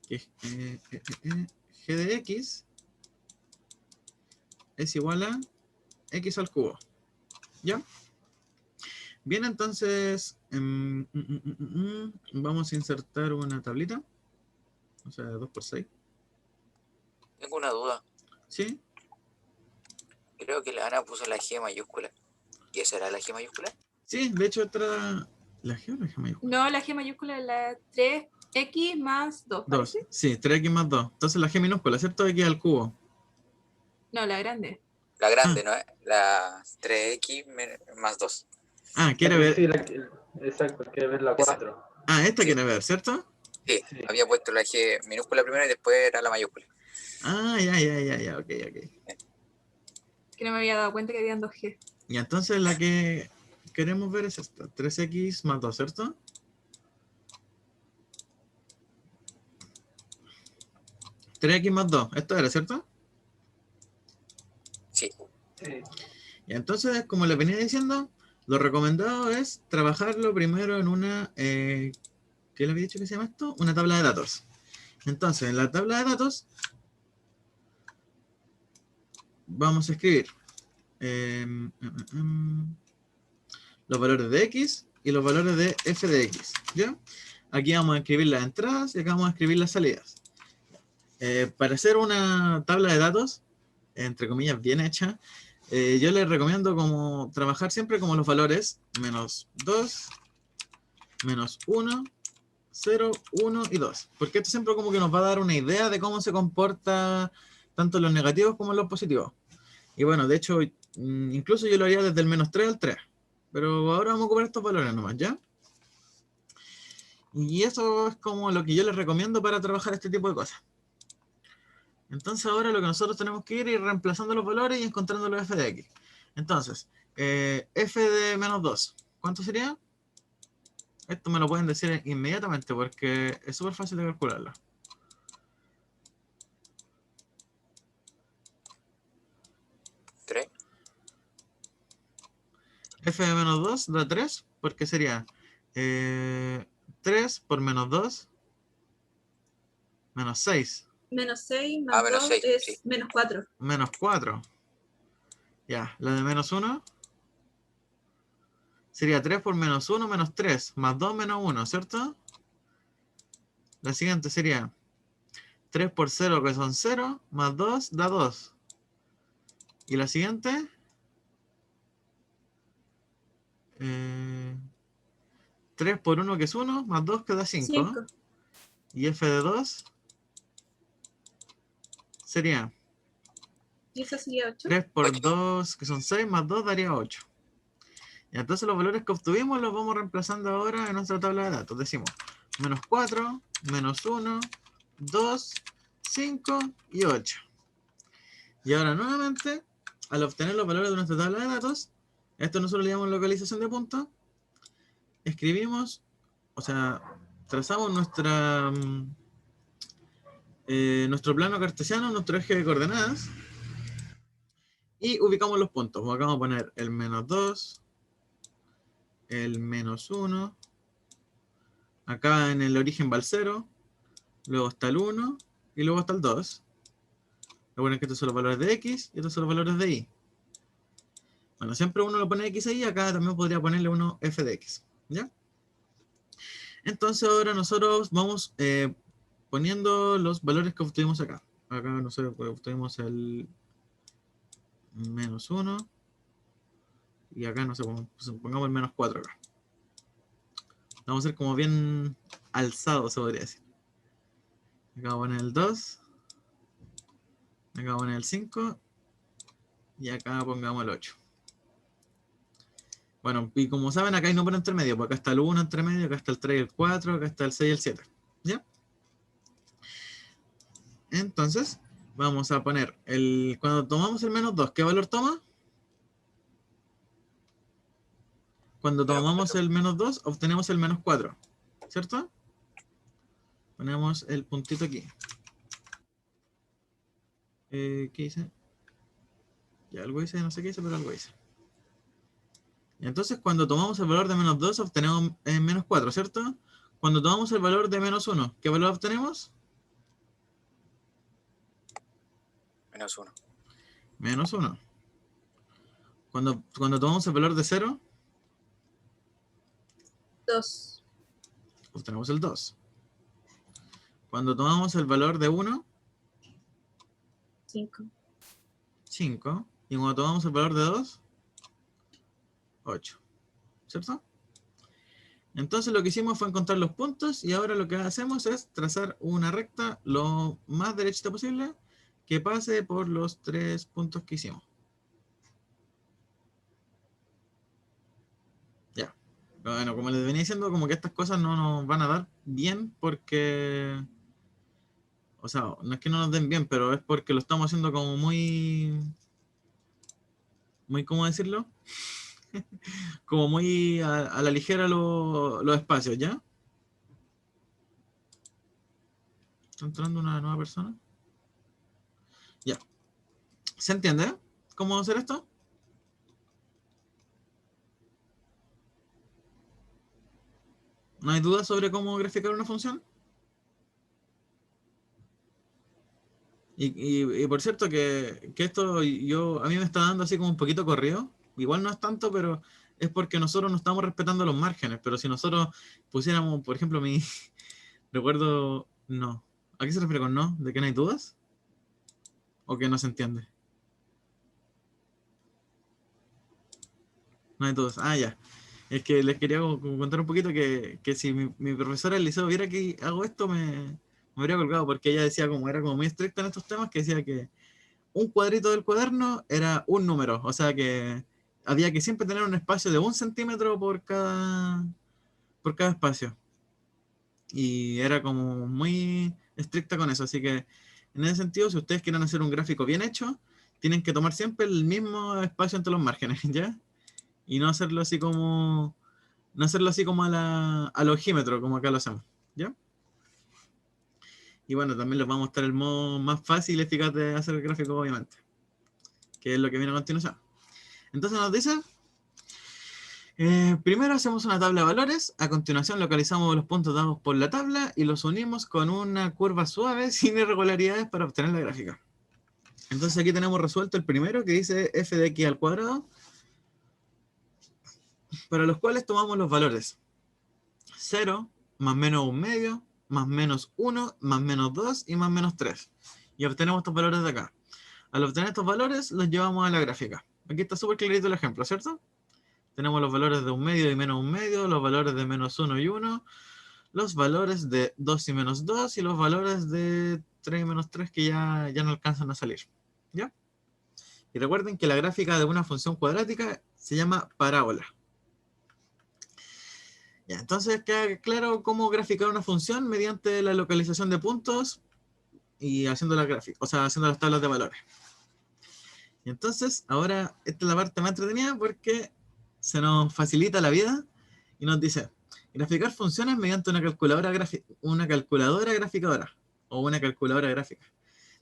que G de X es igual a X al cubo. ¿Ya? Bien, entonces vamos a insertar una tablita. O sea, 2 por 6. Tengo una duda. ¿Sí? Creo que la Ana puso la G mayúscula. ¿Y esa era la G mayúscula? Sí, de hecho, otra. ¿La G o la G mayúscula? No, la G mayúscula es la 3x más 2, 2. ¿parece? Sí, 3x más 2. Entonces la G minúscula, ¿cierto? X al cubo. No, la grande. La grande, ¿no? La 3x más 2. Quiere ver. Sí, exacto, quiere ver la Esa. 4. Esta Sí. quiere ver, ¿cierto? Sí, Sí. había puesto la G minúscula primero y después era la mayúscula. Ya, ok. Que no me había dado cuenta que habían 2G. Y entonces la que queremos ver es esta, 3x más 2, ¿cierto? ¿3x más 2? Esto era, ¿cierto? Sí. Sí. Y entonces, como les venía diciendo, lo recomendado es trabajarlo primero en una... ¿qué le había dicho que se llama esto? Una tabla de datos. Entonces, en la tabla de datos vamos a escribir los valores de X y los valores de F de X, ¿ya? Aquí vamos a escribir las entradas y acá vamos a escribir las salidas. Para hacer una tabla de datos, entre comillas, bien hecha, yo les recomiendo como trabajar siempre como los valores menos 2, menos 1, 0, 1 y 2. Porque esto siempre como que nos va a dar una idea de cómo se comporta tanto los negativos como los positivos. Y bueno, de hecho, incluso yo lo haría desde el menos 3 al 3. Pero ahora vamos a ocupar estos valores nomás, ¿ya? Y eso es como lo que yo les recomiendo para trabajar este tipo de cosas. Entonces ahora lo que nosotros tenemos que ir reemplazando los valores y encontrando los f de x. Entonces, f de menos 2, ¿cuánto sería? Esto me lo pueden decir inmediatamente porque es súper fácil de calcularlo. ¿3? F de menos 2 da 3 porque sería 3 por menos 2 menos 6. Menos 6 más menos 2 6, es sí. menos 4. Menos 4. Ya, la de menos 1 sería 3 por menos 1 menos 3, más 2 menos 1, ¿cierto? La siguiente sería 3 por 0, que son 0, más 2 da 2. Y la siguiente, 3 por 1, que es 1, más 2, que da 5. 5. Y f de 2 sería Y esa sería 8. 3 por 8. 2, que son 6, más 2 daría 8. Y entonces los valores que obtuvimos los vamos reemplazando ahora en nuestra tabla de datos. Decimos menos 4, menos 1, 2, 5 y 8. Y ahora nuevamente, al obtener los valores de nuestra tabla de datos, esto nosotros le llamamos localización de puntos, escribimos, o sea, trazamos nuestro plano cartesiano, nuestro eje de coordenadas, y ubicamos los puntos. Acá vamos a poner el menos 2, el menos 1, acá en el origen va el 0, luego está el 1 y luego está el 2. Recuerden que estos son los valores de X y estos son los valores de Y. Bueno, siempre uno lo pone X ahí, acá también podría ponerle uno f de X, ¿ya? Entonces ahora nosotros vamos poniendo los valores que obtuvimos acá. Acá nosotros obtuvimos el menos 1 y acá no sé, pongamos el menos 4 acá. Vamos a ser como bien alzado, se podría decir. Acá vamos a poner el 2, acá vamos a poner el 5 y acá pongamos el 8. Bueno, y como saben, acá hay números entre medio, porque acá está el 1 entre medio, acá está el 3 y el 4, acá está el 6 y el 7. ¿Ya? Entonces, vamos a poner cuando tomamos el menos 2, ¿qué valor toma? Cuando tomamos el menos 2, obtenemos el menos 4, ¿cierto? Ponemos el puntito aquí. ¿Qué hice? Ya algo hice, no sé qué hice, pero algo hice. Y entonces, cuando tomamos el valor de menos 2, obtenemos menos 4, ¿cierto? Cuando tomamos el valor de menos 1, ¿qué valor obtenemos? Menos 1. Menos 1. Cuando tomamos el valor de 0, 2. obtenemos el 2. Cuando tomamos el valor de 1, 5. 5. Y cuando tomamos el valor de 2, 8. ¿Cierto? Entonces lo que hicimos fue encontrar los puntos y ahora lo que hacemos es trazar una recta lo más derechita posible que pase por los 3 puntos que hicimos. Ya. Bueno, como les venía diciendo, como que estas cosas no nos van a dar bien porque... O sea, no es que no nos den bien, pero es porque lo estamos haciendo como muy... ¿cómo decirlo? Como muy a la ligera los espacios, ¿ya? ¿Está entrando una nueva persona? Ya. ¿Se entiende cómo hacer esto? ¿No hay dudas sobre cómo graficar una función? Y por cierto que esto a mí me está dando así como un poquito corrido. Igual no es tanto, pero es porque nosotros no estamos respetando los márgenes. Pero si nosotros pusiéramos, por ejemplo, recuerdo, no. ¿A qué se refiere con no? ¿De que no hay dudas? ¿O que no se entiende? No hay dudas. Ah, ya. Es que les quería como contar un poquito que si mi profesora del liceo viera que hago esto, me habría colgado, porque ella decía, como era como muy estricta en estos temas, que decía que un cuadrito del cuaderno era un número, o sea que había que siempre tener un espacio de 1 centímetro por cada espacio. Y era como muy estricta con eso, así que en ese sentido, si ustedes quieren hacer un gráfico bien hecho, tienen que tomar siempre el mismo espacio entre los márgenes, ¿ya? Y no hacerlo así como al ojímetro, como acá lo hacemos, ¿ya? Y bueno, también les voy a mostrar el modo más fácil y eficaz de hacer el gráfico, obviamente, que es lo que viene a continuación. Entonces nos dice, primero hacemos una tabla de valores, a continuación localizamos los puntos dados por la tabla y los unimos con una curva suave sin irregularidades para obtener la gráfica. Entonces aquí tenemos resuelto el primero, que dice f de x al cuadrado, para los cuales tomamos los valores 0, más menos 1 medio, más menos 1, más menos 2 y más menos 3. Y obtenemos estos valores de acá. Al obtener estos valores, los llevamos a la gráfica. Aquí está súper clarito el ejemplo, ¿cierto? Tenemos los valores de 1 medio y menos 1 medio, los valores de menos 1 y 1, los valores de 2 y menos 2 y los valores de 3 y menos 3 que ya no alcanzan a salir. ¿Ya? Y recuerden que la gráfica de una función cuadrática se llama parábola. Ya, entonces queda claro cómo graficar una función mediante la localización de puntos y haciendo la gráfica, o sea, haciendo las tablas de valores. Y entonces, ahora, esta es la parte más entretenida porque se nos facilita la vida y nos dice, graficar funciones mediante una calculadora graficadora o una calculadora gráfica.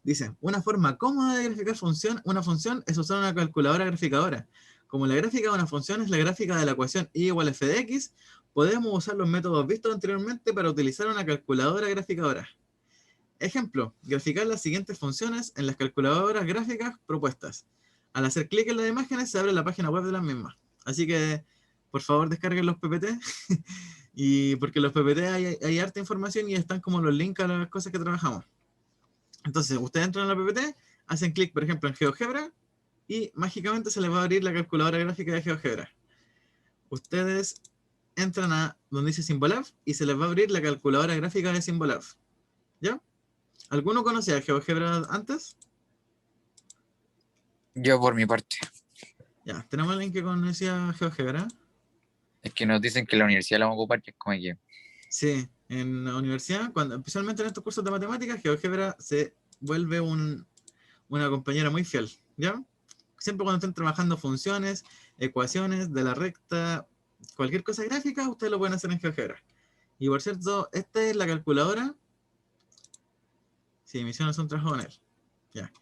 Dice, una forma cómoda de graficar una función es usar una calculadora graficadora. Como la gráfica de una función es la gráfica de la ecuación y igual a f de x, podemos usar los métodos vistos anteriormente para utilizar una calculadora graficadora. Ejemplo, graficar las siguientes funciones en las calculadoras gráficas propuestas. Al hacer clic en las imágenes se abre la página web de las mismas. Así que, por favor, descarguen los PPT. Y porque en los PPT hay harta información y están como los links a las cosas que trabajamos. Entonces, ustedes entran a la PPT, hacen clic, por ejemplo, en GeoGebra y mágicamente se les va a abrir la calculadora gráfica de GeoGebra. Ustedes entran a donde dice Symbolab y se les va a abrir la calculadora gráfica de Symbolab. ¿Ya? ¿Alguno conocía GeoGebra antes? Yo por mi parte. Ya, tenemos alguien que conocía GeoGebra. Es que nos dicen que la universidad la vamos a ocupar, que es como que... Sí, en la universidad, especialmente en estos cursos de matemáticas, GeoGebra se vuelve una compañera muy fiel, ¿ya? Siempre cuando estén trabajando funciones, ecuaciones de la recta, cualquier cosa gráfica, ustedes lo pueden hacer en GeoGebra. Y por cierto, esta es la calculadora. Sí, mi misión es un trabajo con él. Ya.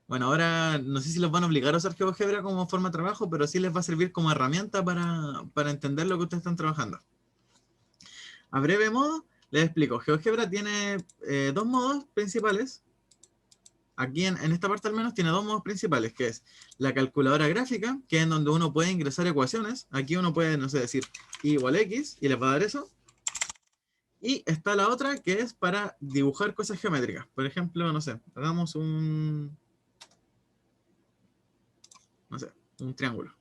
Bueno, ahora no sé si los van a obligar a usar GeoGebra como forma de trabajo, pero sí les va a servir como herramienta para entender lo que ustedes están trabajando. A breve modo, les explico. GeoGebra tiene dos modos principales. Aquí en esta parte al menos tiene dos modos principales, que es la calculadora gráfica, que es en donde uno puede ingresar ecuaciones. Aquí uno puede, no sé, decir y igual a x, y les va a dar eso. Y está la otra, que es para dibujar cosas geométricas. Por ejemplo, no sé, hagamos un triángulo.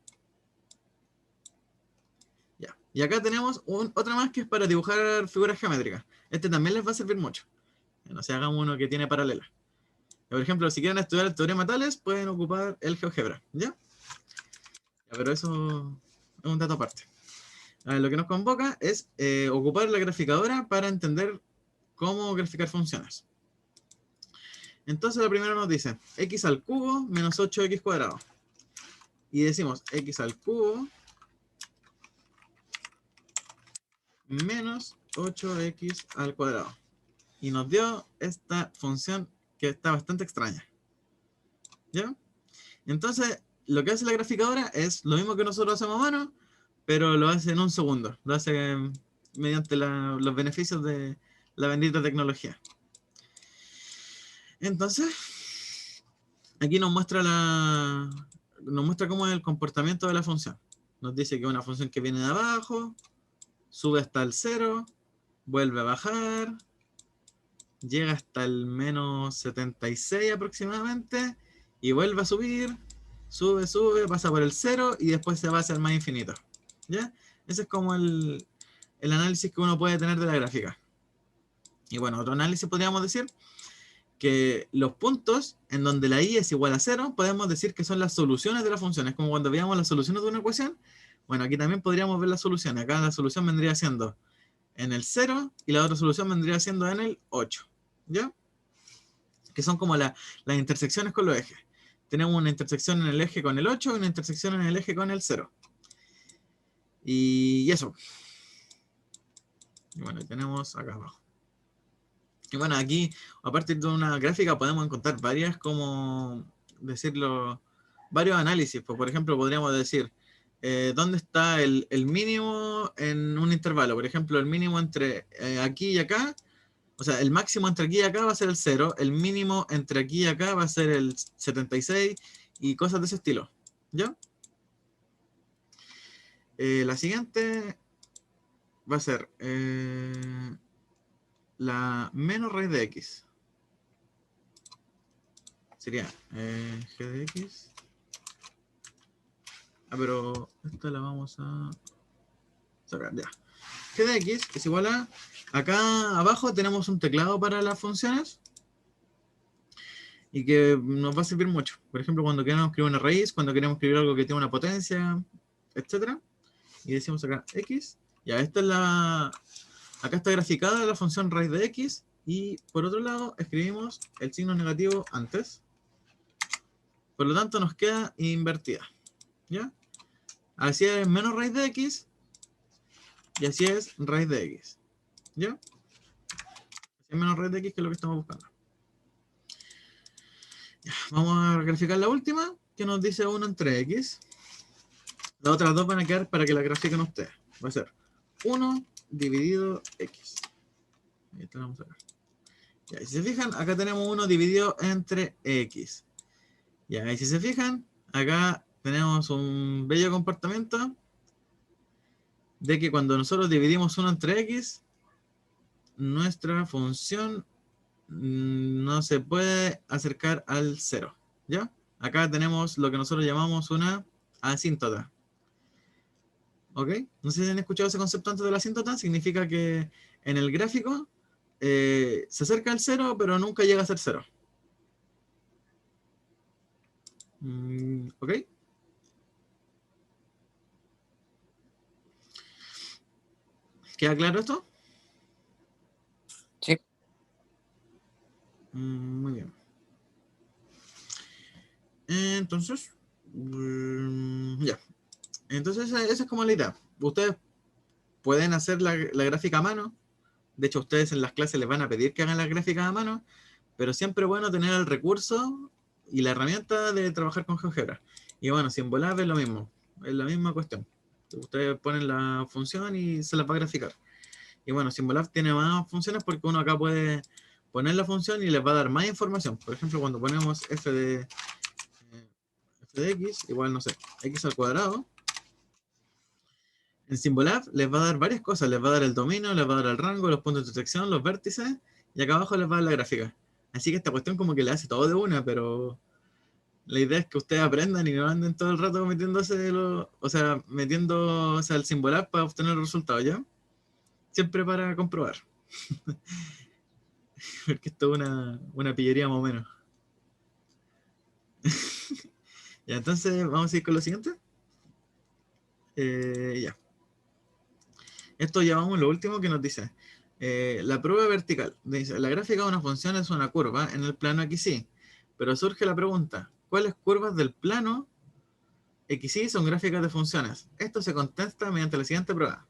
Ya. Y acá tenemos otra más que es para dibujar figuras geométricas. Este también les va a servir mucho. No sé, hagamos uno que tiene paralela. Por ejemplo, si quieren estudiar el teorema Tales, pueden ocupar el GeoGebra, ¿ya? Pero eso es un dato aparte. Lo que nos convoca es ocupar la graficadora para entender cómo graficar funciones. Entonces la primera nos dice x al cubo menos 8x cuadrado. Y decimos x al cubo menos 8x al cuadrado. Y nos dio esta función que está bastante extraña. ¿Ya? Entonces, lo que hace la graficadora es lo mismo que nosotros hacemos a mano, pero lo hace en un segundo. Lo hace mediante los beneficios de la bendita tecnología. Entonces, aquí nos muestra cómo es el comportamiento de la función. Nos dice que es una función que viene de abajo, sube hasta el 0, vuelve a bajar, llega hasta el menos 76 aproximadamente, y vuelve a subir, sube, pasa por el 0 y después se va hacia el más infinito. ¿Ya? Ese es como el análisis que uno puede tener de la gráfica. Y bueno, otro análisis podríamos decir que los puntos en donde la y es igual a 0, podemos decir que son las soluciones de la función. Es como cuando veíamos las soluciones de una ecuación. Bueno, aquí también podríamos ver las soluciones. Acá la solución vendría siendo en el 0 y la otra solución vendría siendo en el 8. ¿Ya? Que son como las intersecciones con los ejes. Tenemos una intersección en el eje con el 8 y una intersección en el eje con el 0. Y eso. Y bueno, tenemos acá abajo. Y bueno, aquí, a partir de una gráfica, podemos encontrar varias, como decirlo, varios análisis. Pues, por ejemplo, podríamos decir, ¿dónde está el mínimo en un intervalo? Por ejemplo, el mínimo entre aquí y acá. O sea, el máximo entre aquí y acá va a ser el 0, el mínimo entre aquí y acá va a ser el 76 y cosas de ese estilo. ¿Ya? La siguiente va a ser la menos raíz de x. Sería g de x. Pero esta la vamos a sacar, ya. G de x es igual a... Acá abajo tenemos un teclado para las funciones y que nos va a servir mucho. Por ejemplo, cuando queremos escribir una raíz, cuando queremos escribir algo que tiene una potencia, etc. Y decimos acá x. Ya, esta es la... Acá está graficada la función raíz de x y por otro lado escribimos el signo negativo antes. Por lo tanto nos queda invertida. ¿Ya? Así es menos raíz de x y así es raíz de x. ¿Ya? Así es menos raíz de x que es lo que estamos buscando. Ya, vamos a graficar la última que nos dice 1 entre x. Las otras dos van a quedar para que la grafiquen ustedes. Va a ser 1 dividido x. Ahí está, vamos a ver. Ya, y si se fijan, acá tenemos 1 dividido entre x. Ya, y si se fijan, acá tenemos un bello comportamiento de que cuando nosotros dividimos 1 entre x, nuestra función no se puede acercar al 0. ¿Ya? Acá tenemos lo que nosotros llamamos una asíntota. ¿Ok? No sé si han escuchado ese concepto antes de la asíntota. Significa que en el gráfico se acerca al 0, pero nunca llega a ser 0. ¿Ok? ¿Queda claro esto? Sí. Muy bien. Entonces, ya. Entonces esa es como la idea. Ustedes pueden hacer la gráfica a mano. De hecho, ustedes en las clases les van a pedir que hagan las gráficas a mano, pero siempre es bueno tener el recurso y la herramienta de trabajar con GeoGebra. Y bueno, Symbolab es lo mismo, es la misma cuestión. Ustedes ponen la función y se la va a graficar. Y bueno, Symbolab tiene más funciones porque uno acá puede poner la función y les va a dar más información. Por ejemplo, cuando ponemos f de x, igual no sé, x al cuadrado, en Symbolab les va a dar varias cosas. Les va a dar el dominio, les va a dar el rango, los puntos de intersección, los vértices, y acá abajo les va a dar la gráfica. Así que esta cuestión como que le hace todo de una, pero la idea es que ustedes aprendan y no anden todo el rato metiéndose, metiendo el Symbolab para obtener el resultado, ¿ya? Siempre para comprobar. Porque esto es una pillería más o menos. Ya, entonces vamos a ir con lo siguiente. Ya. Esto ya vamos a lo último que nos dice. La prueba vertical. Dice, la gráfica de una función es una curva en el plano XY. Pero surge la pregunta, ¿cuáles curvas del plano XY son gráficas de funciones? Esto se contesta mediante la siguiente prueba.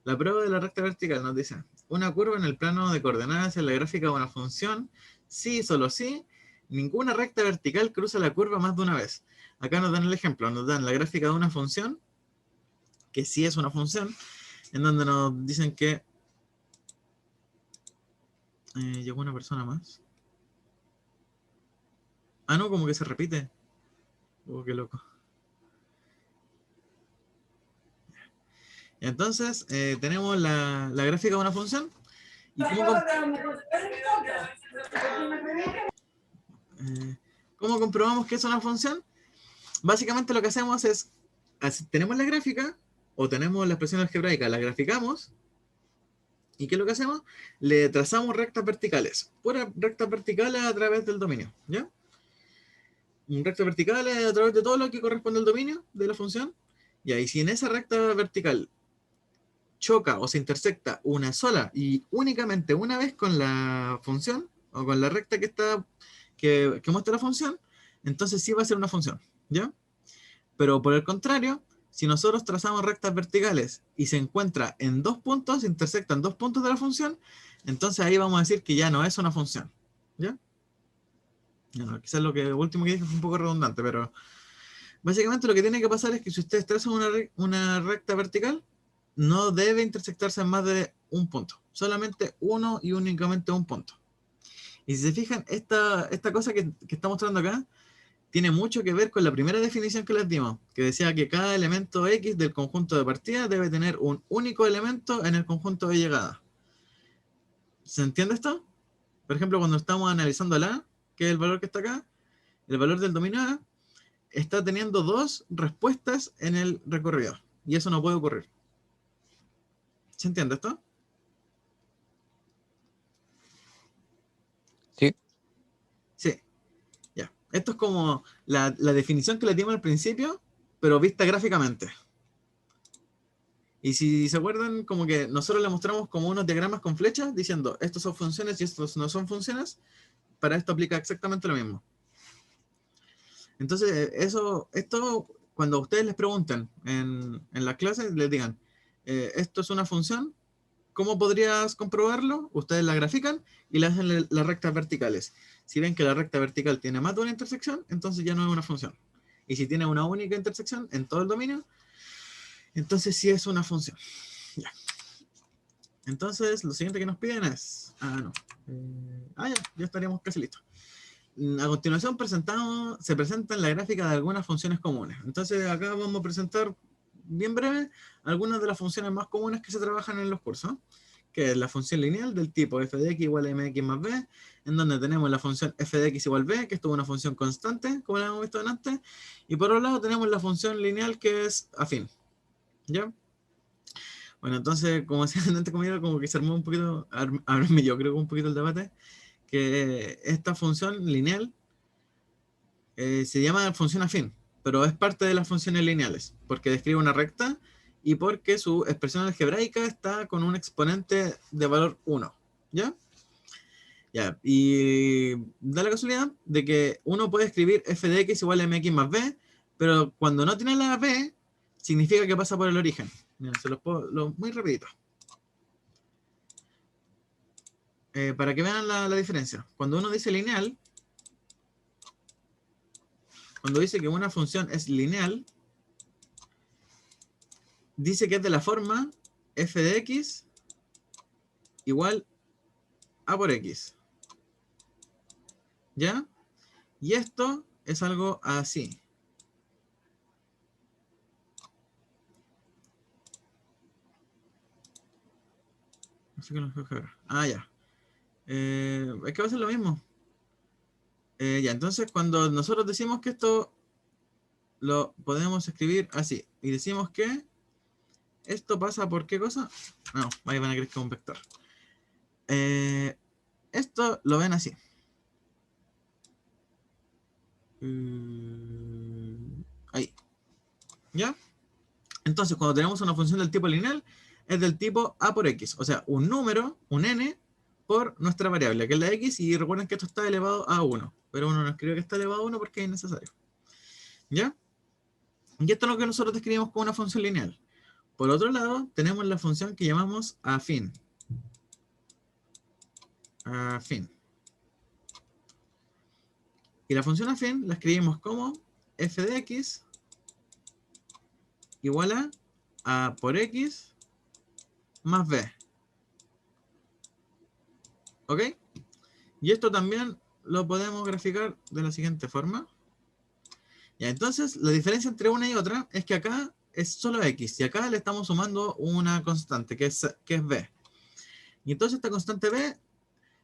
La prueba de la recta vertical nos dice, una curva en el plano de coordenadas en la gráfica de una función, sí, solo sí, ninguna recta vertical cruza la curva más de una vez. Acá nos dan el ejemplo, nos dan la gráfica de una función, que sí es una función, en donde nos dicen que llegó una persona más. Ah, no, como que se repite. Oh, qué loco. Entonces, tenemos la gráfica de una función. ¿Y cómo comprobamos que es una función? Básicamente lo que hacemos es, tenemos la gráfica, o tenemos la expresión algebraica, la graficamos, ¿y qué es lo que hacemos? Le trazamos rectas verticales, puras rectas verticales a través del dominio, ¿ya? Rectas verticales a través de todo lo que corresponde al dominio de la función, y ahí si en esa recta vertical choca o se intersecta una sola y únicamente una vez con la función, o con la recta que muestra la función, entonces sí va a ser una función, ¿ya? Pero por el contrario, si nosotros trazamos rectas verticales y se encuentra en dos puntos, se intersectan dos puntos de la función, entonces ahí vamos a decir que ya no es una función, ¿ya? Bueno, quizás lo último que dije fue un poco redundante, pero básicamente lo que tiene que pasar es que si ustedes trazan una recta vertical, no debe intersectarse en más de un punto, solamente uno y únicamente un punto. Y si se fijan, esta cosa que está mostrando acá, tiene mucho que ver con la primera definición que les dimos, que decía que cada elemento X del conjunto de partida debe tener un único elemento en el conjunto de llegada. ¿Se entiende esto? Por ejemplo, cuando estamos analizando la A, que es el valor que está acá, el valor del dominio A está teniendo dos respuestas en el recorrido, y eso no puede ocurrir. ¿Se entiende esto? Sí. Sí. Ya. Esto es como la definición que le dimos al principio, pero vista gráficamente. Y si se acuerdan, como que nosotros le mostramos como unos diagramas con flechas diciendo estos son funciones y estos no son funciones, para esto aplica exactamente lo mismo. Entonces, esto, cuando ustedes les pregunten en las clases, les digan, esto es una función, ¿cómo podrías comprobarlo? Ustedes la grafican y le hacen las rectas verticales. Si ven que la recta vertical tiene más de una intersección, entonces ya no es una función. Y si tiene una única intersección en todo el dominio, entonces sí es una función. Ya. Entonces, lo siguiente que nos piden es... ya estaríamos casi listos. A continuación se presentan la gráfica de algunas funciones comunes. Entonces, acá vamos a presentar, bien breve, algunas de las funciones más comunes que se trabajan en los cursos, que es la función lineal del tipo f de x igual a mx más b, en donde tenemos la función f de x igual b, que esto es una función constante, como la hemos visto antes, y por otro lado tenemos la función lineal que es afín. ¿Ya? Bueno, entonces, como decía antes conmigo, como que se armó un poquito, yo creo que un poquito el debate, que esta función lineal se llama función afín, pero es parte de las funciones lineales, porque describe una recta y porque su expresión algebraica está con un exponente de valor 1, ¿ya? Ya, y da la casualidad de que uno puede escribir f de x igual a mx más b, pero cuando no tiene la b, significa que pasa por el origen. Miren, se los puedo, muy rapidito. Para que vean la diferencia. Cuando uno dice lineal, cuando dice que una función es lineal, dice que es de la forma f de x igual a por x. ¿Ya? Y esto es algo así. No sé qué nos deja ver. Ah, ya. Es que va a ser lo mismo. Ya, entonces cuando nosotros decimos que esto lo podemos escribir así, y decimos que esto pasa por ¿qué cosa? No, ahí van a creer que es un vector. Esto lo ven así. Ahí. ¿Ya? Entonces, cuando tenemos una función del tipo lineal, es del tipo a por x. O sea, un número, un n, por nuestra variable, que es la x, y recuerden que esto está elevado a 1. Pero uno no escribe que está elevado a 1 porque es innecesario. ¿Ya? Y esto es lo que nosotros describimos como una función lineal. Por otro lado, tenemos la función que llamamos afín. Afín. Y la función afín la escribimos como f de x igual a por x más b. ¿Ok? Y esto también lo podemos graficar de la siguiente forma. Ya, entonces, la diferencia entre una y otra es que acá es solo x, y acá le estamos sumando una constante, que es b. Y entonces esta constante b,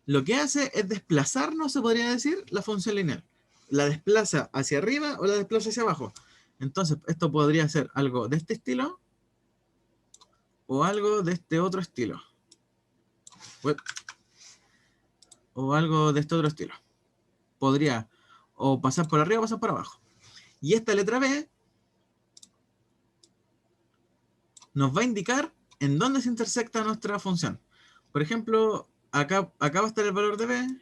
lo que hace es desplazarnos, se podría decir, la función lineal. La desplaza hacia arriba o la desplaza hacia abajo. Entonces, esto podría ser algo de este estilo, o algo de este otro estilo. O algo de este otro estilo. Podría o pasar por arriba o pasar por abajo. Y esta letra B nos va a indicar en dónde se intersecta nuestra función. Por ejemplo, acá va a estar el valor de B,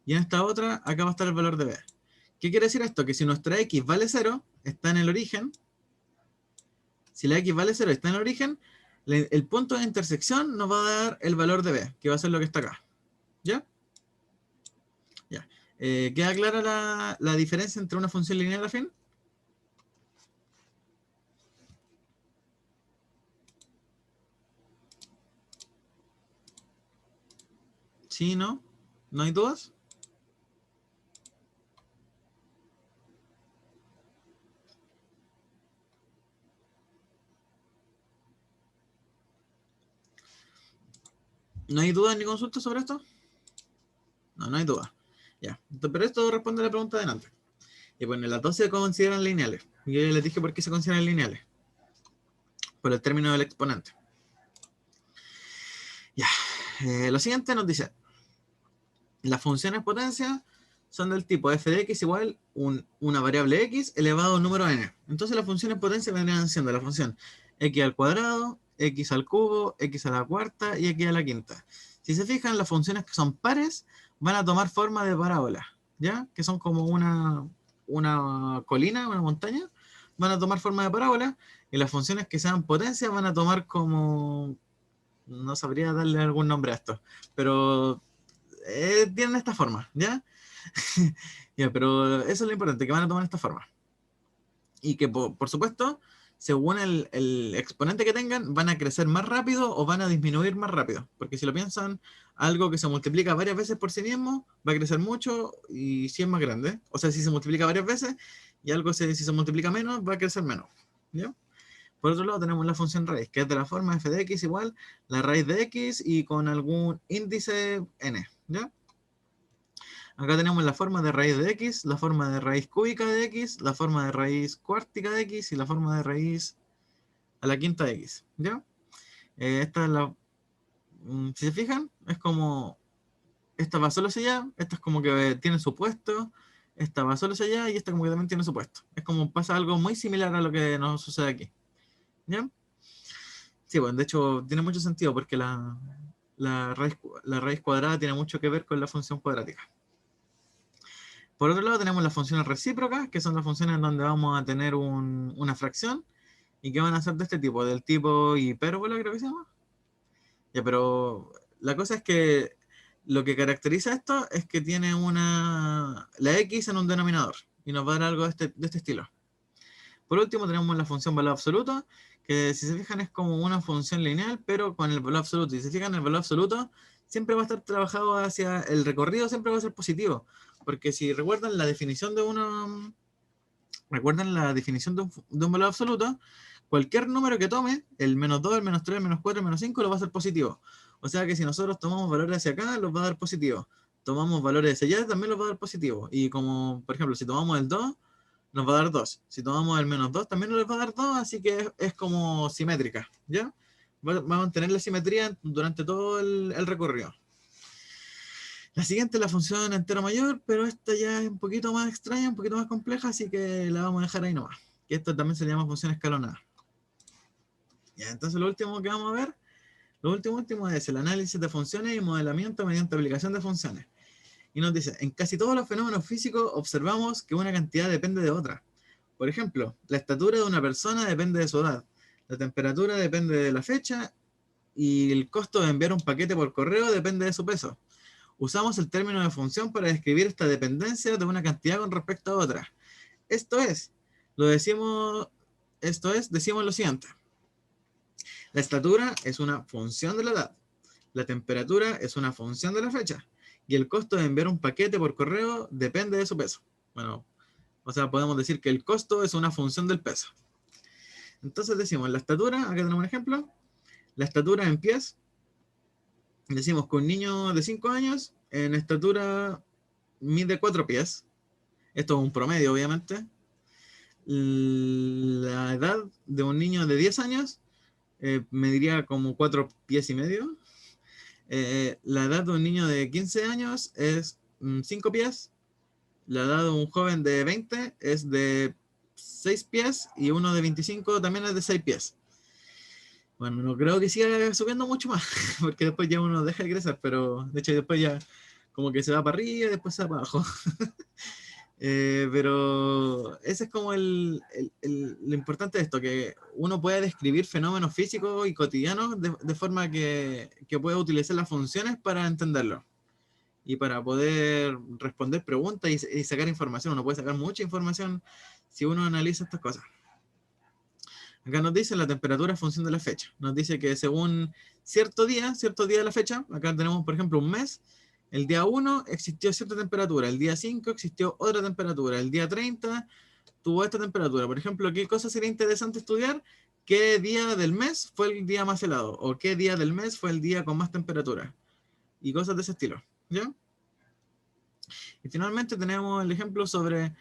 y en esta otra, acá va a estar el valor de B. ¿Qué quiere decir esto? Que si nuestra X vale 0, está en el origen. Si la X vale 0 está en el origen, el punto de intersección nos va a dar el valor de B, que va a ser lo que está acá. ¿Ya? Ya. ¿Queda clara la diferencia entre una función lineal afín? ¿Sí, no? ¿No hay dudas? ¿No hay dudas ni consultas sobre esto? No, no hay dudas. Ya. Pero esto responde a la pregunta de antes. Y bueno, las dos se consideran lineales. Y yo ya les dije por qué se consideran lineales. Por el término del exponente. Ya. Lo siguiente nos dice: las funciones potencia son del tipo f de x igual una variable x elevado a un número n. Entonces las funciones potencia vendrían siendo la función x al cuadrado, x al cubo, x a la cuarta y x a la quinta. Si se fijan, las funciones que son pares van a tomar forma de parábola, ¿ya? Que son como una colina, una montaña, van a tomar forma de parábola, y las funciones que sean potencia van a tomar como... no sabría darle algún nombre a esto, pero tienen esta forma, ¿ya? Ya, pero eso es lo importante, que van a tomar esta forma. Y que, por supuesto, según el exponente que tengan, van a crecer más rápido o van a disminuir más rápido. Porque si lo piensan, algo que se multiplica varias veces por sí mismo va a crecer mucho y si es más grande. O sea, si se multiplica varias veces y algo si se multiplica menos, va a crecer menos. ¿Ya? Por otro lado tenemos la función raíz, que es de la forma f de x igual la raíz de x y con algún índice n. ¿Ya? Acá tenemos la forma de raíz de x, la forma de raíz cúbica de x, la forma de raíz cuártica de x y la forma de raíz a la quinta de x. ¿Ya? Esta es la... si se fijan, es como... esta va solo hacia allá, esta es como que tiene su puesto, esta va solo hacia allá y esta como que también tiene su puesto. Es como pasa algo muy similar a lo que nos sucede aquí. ¿Ya? Sí, bueno, de hecho tiene mucho sentido porque la raíz cuadrada tiene mucho que ver con la función cuadrática. Por otro lado tenemos las funciones recíprocas, que son las funciones en donde vamos a tener una fracción y que van a ser de este tipo, del tipo hipérbola creo que se llama. Ya, pero la cosa es que lo que caracteriza esto es que tiene la x en un denominador y nos va a dar algo de este estilo. Por último tenemos la función valor absoluto, que si se fijan es como una función lineal, pero con el valor absoluto. Y si se fijan, el valor absoluto siempre va a estar trabajado hacia el recorrido, siempre va a ser positivo. Porque si recuerdan la definición de un valor absoluto, cualquier número que tome, el -2, el -3, el -4, el -5, lo va a hacer positivo. O sea que si nosotros tomamos valores hacia acá, los va a dar positivo. Tomamos valores hacia allá, también los va a dar positivo. Y como, por ejemplo, si tomamos el 2, nos va a dar 2. Si tomamos el -2, también nos va a dar 2, así que es como simétrica, ¿ya? Va a mantener la simetría durante todo el recorrido. La siguiente es la función entero mayor, pero esta ya es un poquito más extraña, un poquito más compleja, así que la vamos a dejar ahí nomás. Que esto también se llama función escalonada. Ya, entonces lo último que vamos a ver, lo último es el análisis de funciones y modelamiento mediante aplicación de funciones. Y nos dice, en casi todos los fenómenos físicos observamos que una cantidad depende de otra. Por ejemplo, la estatura de una persona depende de su edad, la temperatura depende de la fecha y el costo de enviar un paquete por correo depende de su peso. Usamos el término de función para describir esta dependencia de una cantidad con respecto a otra. Decimos lo siguiente. La estatura es una función de la edad, la temperatura es una función de la fecha y el costo de enviar un paquete por correo depende de su peso. Bueno, o sea, podemos decir que el costo es una función del peso. Entonces decimos, la estatura, acá tenemos un ejemplo, la estatura en pies, decimos que un niño de 5 años en estatura mide 4 pies, esto es un promedio obviamente. La edad de un niño de 10 años mediría como 4 pies y medio. La edad de un niño de 15 años es 5 pies. La edad de un joven de 20 es de 6 pies y uno de 25 también es de 6 pies. Bueno, no creo que siga subiendo mucho más, porque después ya uno deja de crecer, pero de hecho después ya como que se va para arriba y después se va para abajo. Pero ese es como lo importante de esto, que uno puede describir fenómenos físicos y cotidianos de forma que pueda utilizar las funciones para entenderlo y para poder responder preguntas y sacar información. Uno puede sacar mucha información si uno analiza estas cosas. Acá nos dice la temperatura en función de la fecha. Nos dice que según cierto día de la fecha, acá tenemos por ejemplo un mes, el día 1 existió cierta temperatura, el día 5 existió otra temperatura, el día 30 tuvo esta temperatura. Por ejemplo, ¿qué cosa sería interesante estudiar? ¿Qué día del mes fue el día más helado? ¿O qué día del mes fue el día con más temperatura? Y cosas de ese estilo, ¿ya? Y finalmente tenemos el ejemplo sobre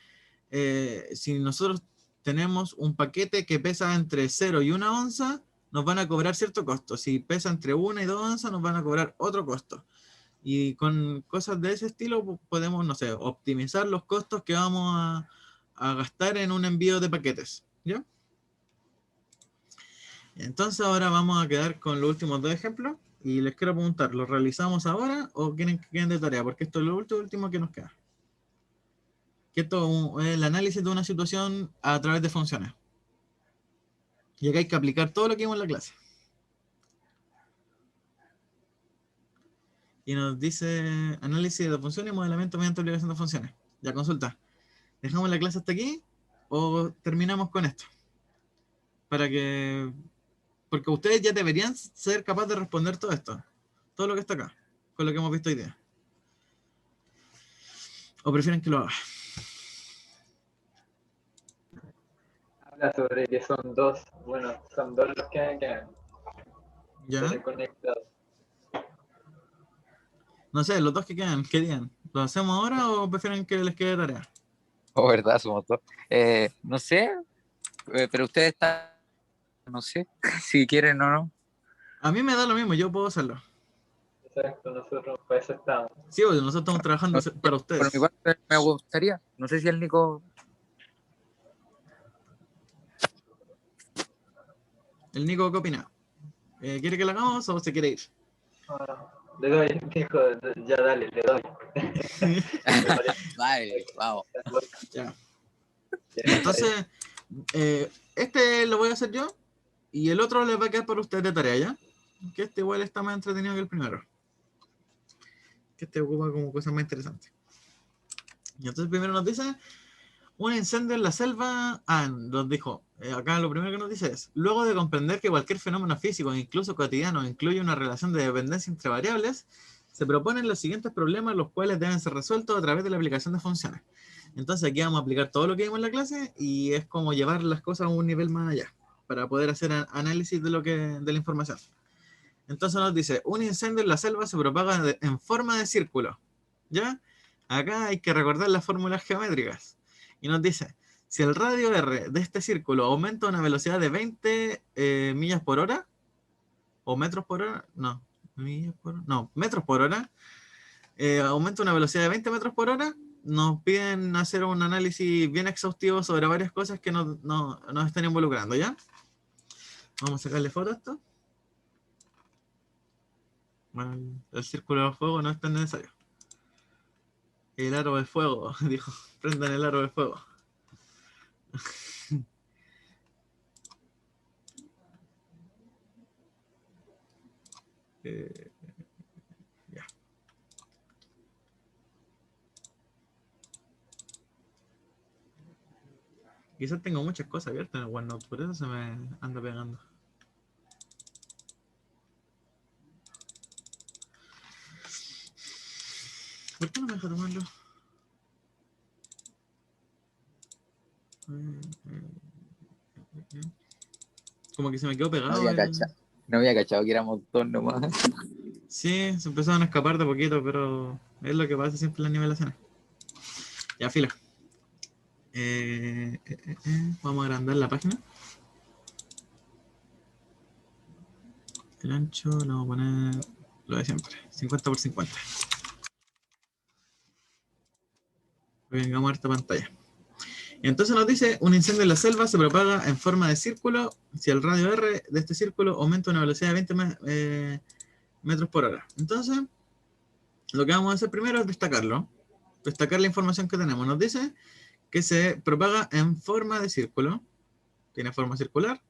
si nosotros tenemos un paquete que pesa entre 0 y 1 onza, nos van a cobrar cierto costo. Si pesa entre 1 y 2 onzas, nos van a cobrar otro costo. Y con cosas de ese estilo podemos, no sé, optimizar los costos que vamos a gastar en un envío de paquetes, ¿ya? Entonces ahora vamos a quedar con los últimos dos ejemplos y les quiero preguntar, ¿los realizamos ahora o quieren que queden de tarea? Porque esto es lo último que nos queda. Que esto es el análisis de una situación a través de funciones. Y acá hay que aplicar todo lo que vimos en la clase. Y nos dice análisis de funciones y modelamiento mediante aplicación de funciones. Ya, consulta. ¿Dejamos la clase hasta aquí o terminamos con esto? Porque ustedes ya deberían ser capaces de responder todo esto. Todo lo que está acá, con lo que hemos visto hoy día. ¿O prefieren que lo haga? Habla sobre que son dos, bueno, son dos los que quedan ¿Ya? conectados. No sé, los dos que quedan, ¿qué dirían? ¿Lo hacemos ahora o prefieren que les quede tarea? Oh, verdad, somos dos. No sé, pero ustedes están, no sé, si quieren o no. A mí me da lo mismo, yo puedo hacerlo. Exacto, nosotros para eso estamos. Sí, porque nosotros estamos trabajando No sé, para por ustedes. mi parte me gustaría. No sé si el Nico. ¿El Nico qué opina? ¿Quiere que la hagamos o se quiere ir? Ah, le doy, dijo, ya dale, le doy. Me parece. Vale, vamos. Ya. Ya, Entonces, este lo voy a hacer yo y el otro les va a quedar para ustedes de tarea, ¿ya? Que este igual está más entretenido que el primero. Que este ocupa como cosas más interesantes. Y entonces primero nos dice, un incendio en la selva. Ah, nos dijo, acá lo primero que nos dice es, luego de comprender que cualquier fenómeno físico, incluso cotidiano, incluye una relación de dependencia entre variables, se proponen los siguientes problemas, los cuales deben ser resueltos a través de la aplicación de funciones. Entonces aquí vamos a aplicar todo lo que vimos en la clase y es como llevar las cosas a un nivel más allá, para poder hacer análisis de la información. Entonces nos dice, un incendio en la selva se propaga en forma de círculo, ¿ya? Acá hay que recordar las fórmulas geométricas. Y nos dice, si el radio R de este círculo aumenta a una velocidad de 20 millas por hora, o metros por hora, no, metros por hora, aumenta a una velocidad de 20 metros por hora, nos piden hacer un análisis bien exhaustivo sobre varias cosas que nos están involucrando, ¿ya? Vamos a sacarle foto a esto. Bueno, el círculo de fuego no es tan necesario. El aro de fuego, dijo. Prendan el aro de fuego. Ya. Quizás tengo muchas cosas abiertas en el OneNote, por eso se me anda pegando. ¿Por qué no me deja tomarlo? Como que se me quedó No pegado. había cachado que éramos dos nomás. Sí, se empezaron a escapar de poquito, pero es lo que pasa siempre en las nivelaciones. Ya, fila. Vamos a agrandar la página. El ancho lo vamos a poner lo de siempre, 50 por 50. Vengamos a esta pantalla. Entonces nos dice, un incendio en la selva se propaga en forma de círculo si el radio R de este círculo aumenta a una velocidad de 20 metros por hora. Entonces, lo que vamos a hacer primero es destacar la información que tenemos. Nos dice que se propaga en forma de círculo, tiene forma circular,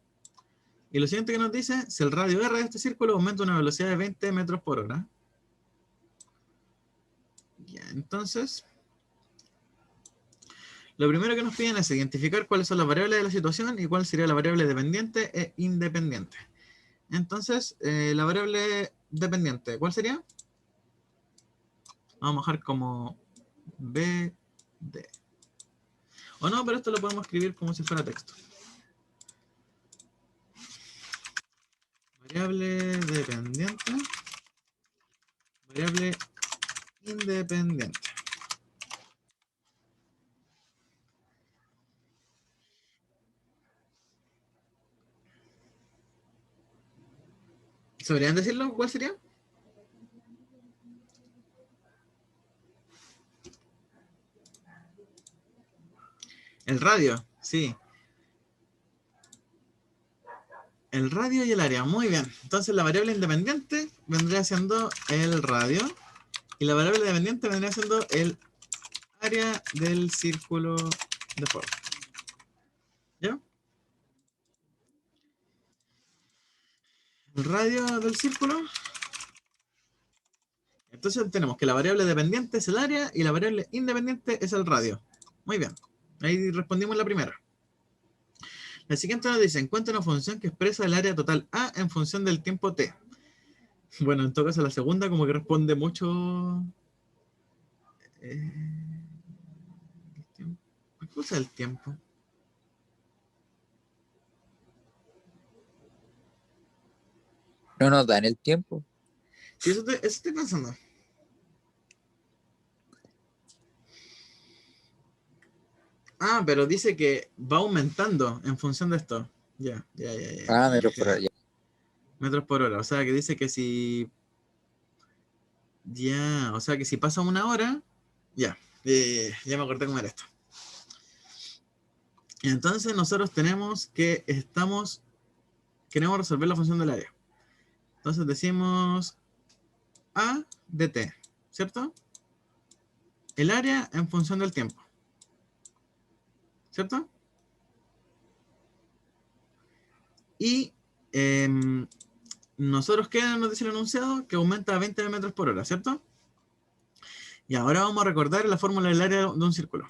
y lo siguiente que nos dice, si el radio R de este círculo aumenta a una velocidad de 20 metros por hora. Ya, entonces, lo primero que nos piden es identificar cuáles son las variables de la situación y cuál sería la variable dependiente e independiente. Entonces, la variable dependiente, ¿cuál sería? Vamos a dejar como BD. O no, pero esto lo podemos escribir como si fuera texto. Variable dependiente. Variable independiente. ¿Sabrían decirlo? ¿Cuál sería? El radio, sí. El radio y el área, muy bien. Entonces la variable independiente vendría siendo el radio y la variable dependiente vendría siendo el área del círculo de fuego. ¿Ya? El radio del círculo. Entonces tenemos que la variable dependiente es el área y la variable independiente es el radio. Muy bien. Ahí respondimos la primera. La siguiente nos dice, encuentra una función que expresa el área total A en función del tiempo T. Bueno, en todo caso la segunda como que responde mucho... ¿Qué cosa es el tiempo? No nos dan el tiempo. Sí, eso estoy pensando. Ah, pero dice que va aumentando en función de esto. Ya. Metros por hora. Metros por hora. O sea, que dice que si... Ya, o sea, que si pasa una hora... Ya me acordé cómo era esto. Entonces nosotros tenemos que queremos resolver la función del área. Entonces decimos A de t, ¿cierto? El área en función del tiempo, ¿cierto? Y nosotros, ¿qué nos dice el enunciado? Que aumenta a 20 metros por hora, ¿cierto? Y ahora vamos a recordar la fórmula del área de un círculo.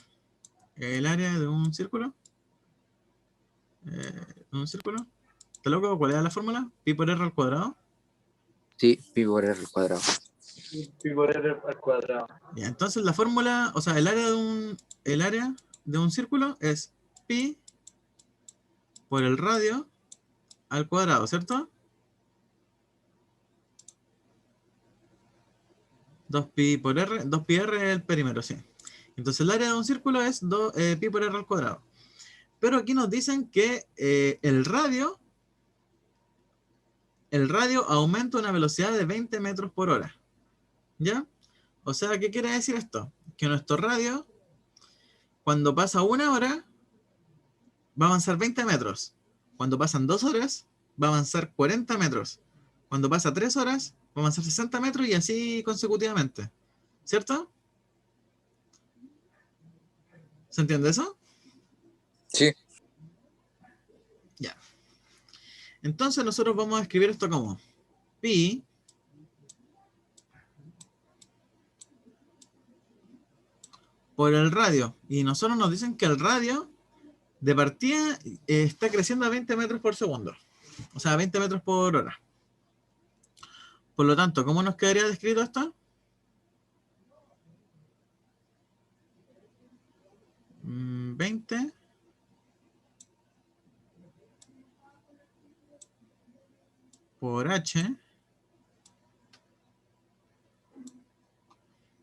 El área de un círculo. ¿Está loco? ¿Cuál era la fórmula? Pi por r al cuadrado. Sí, pi por r al cuadrado. Pi por r al cuadrado. Ya, entonces la fórmula, o sea, el área de un círculo es pi por el radio al cuadrado, ¿cierto? 2pi por r, 2pi r es el perímetro, sí. Entonces el área de un círculo es pi por r al cuadrado. Pero aquí nos dicen que el radio aumenta a una velocidad de 20 metros por hora. ¿Ya? O sea, ¿qué quiere decir esto? Que nuestro radio, cuando pasa 1 hora, va a avanzar 20 metros. Cuando pasan 2 horas, va a avanzar 40 metros. Cuando pasa 3 horas, va a avanzar 60 metros y así consecutivamente. ¿Cierto? ¿Se entiende eso? Sí. Ya. Entonces nosotros vamos a escribir esto como pi por el radio. Y nosotros nos dicen que el radio de partida está creciendo a 20 metros por segundo. O sea, a 20 metros por hora. Por lo tanto, ¿cómo nos quedaría descrito esto? 20 por h.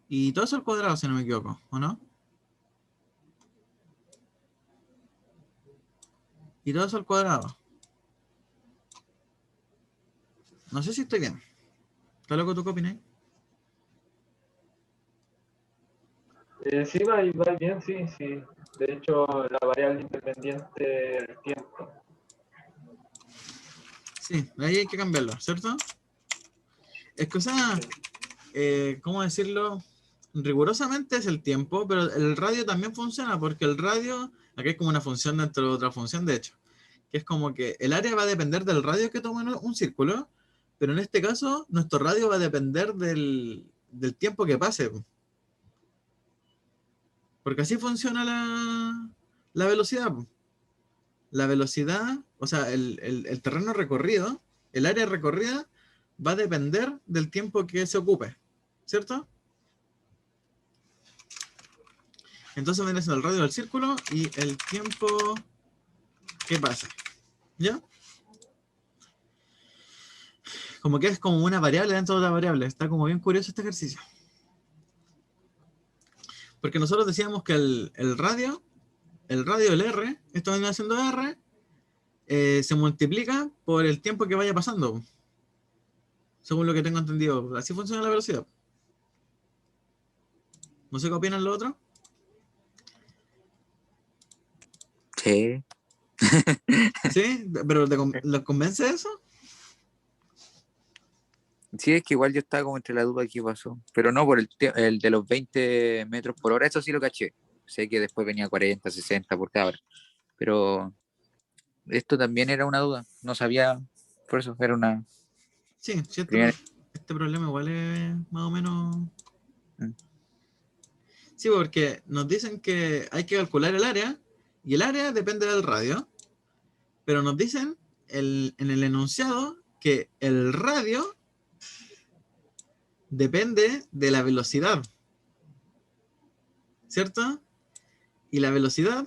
Y todo eso al cuadrado, si no me equivoco, ¿o no? Y todo eso al cuadrado. No sé si estoy bien. ¿Está loco tú qué opinas? Sí, va bien, sí, sí. De hecho, la variable independiente del tiempo. Sí, ahí hay que cambiarlo, ¿cierto? Es que, o sea, ¿cómo decirlo? Rigurosamente es el tiempo, pero el radio también funciona, porque el radio, aquí es como una función dentro de otra función, de hecho, que es como que el área va a depender del radio que toma un círculo, pero en este caso, nuestro radio va a depender del tiempo que pase. Porque así funciona la velocidad. La velocidad, o sea, el terreno recorrido, el área recorrida, va a depender del tiempo que se ocupe, ¿cierto? Entonces viene el radio del círculo y el tiempo que pasa, ¿ya? Como que es como una variable dentro de otra variable. Está como bien curioso este ejercicio. Porque nosotros decíamos que el radio, el R, esto viene haciendo R, se multiplica por el tiempo que vaya pasando. Según lo que tengo entendido. Así funciona la velocidad. No sé qué opinan los otros. Sí. ¿Sí? ¿Pero los convence eso? Sí, es que igual yo estaba como entre la duda qué pasó. Pero no por el de los 20 metros por hora, eso sí lo caché. Sé que después venía 40, 60 por cada hora. Pero esto también era una duda. No sabía, por eso era una Sí, primera. este problema igual es más o menos... Mm. Sí, porque nos dicen que hay que calcular el área, y el área depende del radio, pero nos dicen en el enunciado que el radio depende de la velocidad, ¿cierto? Y la velocidad,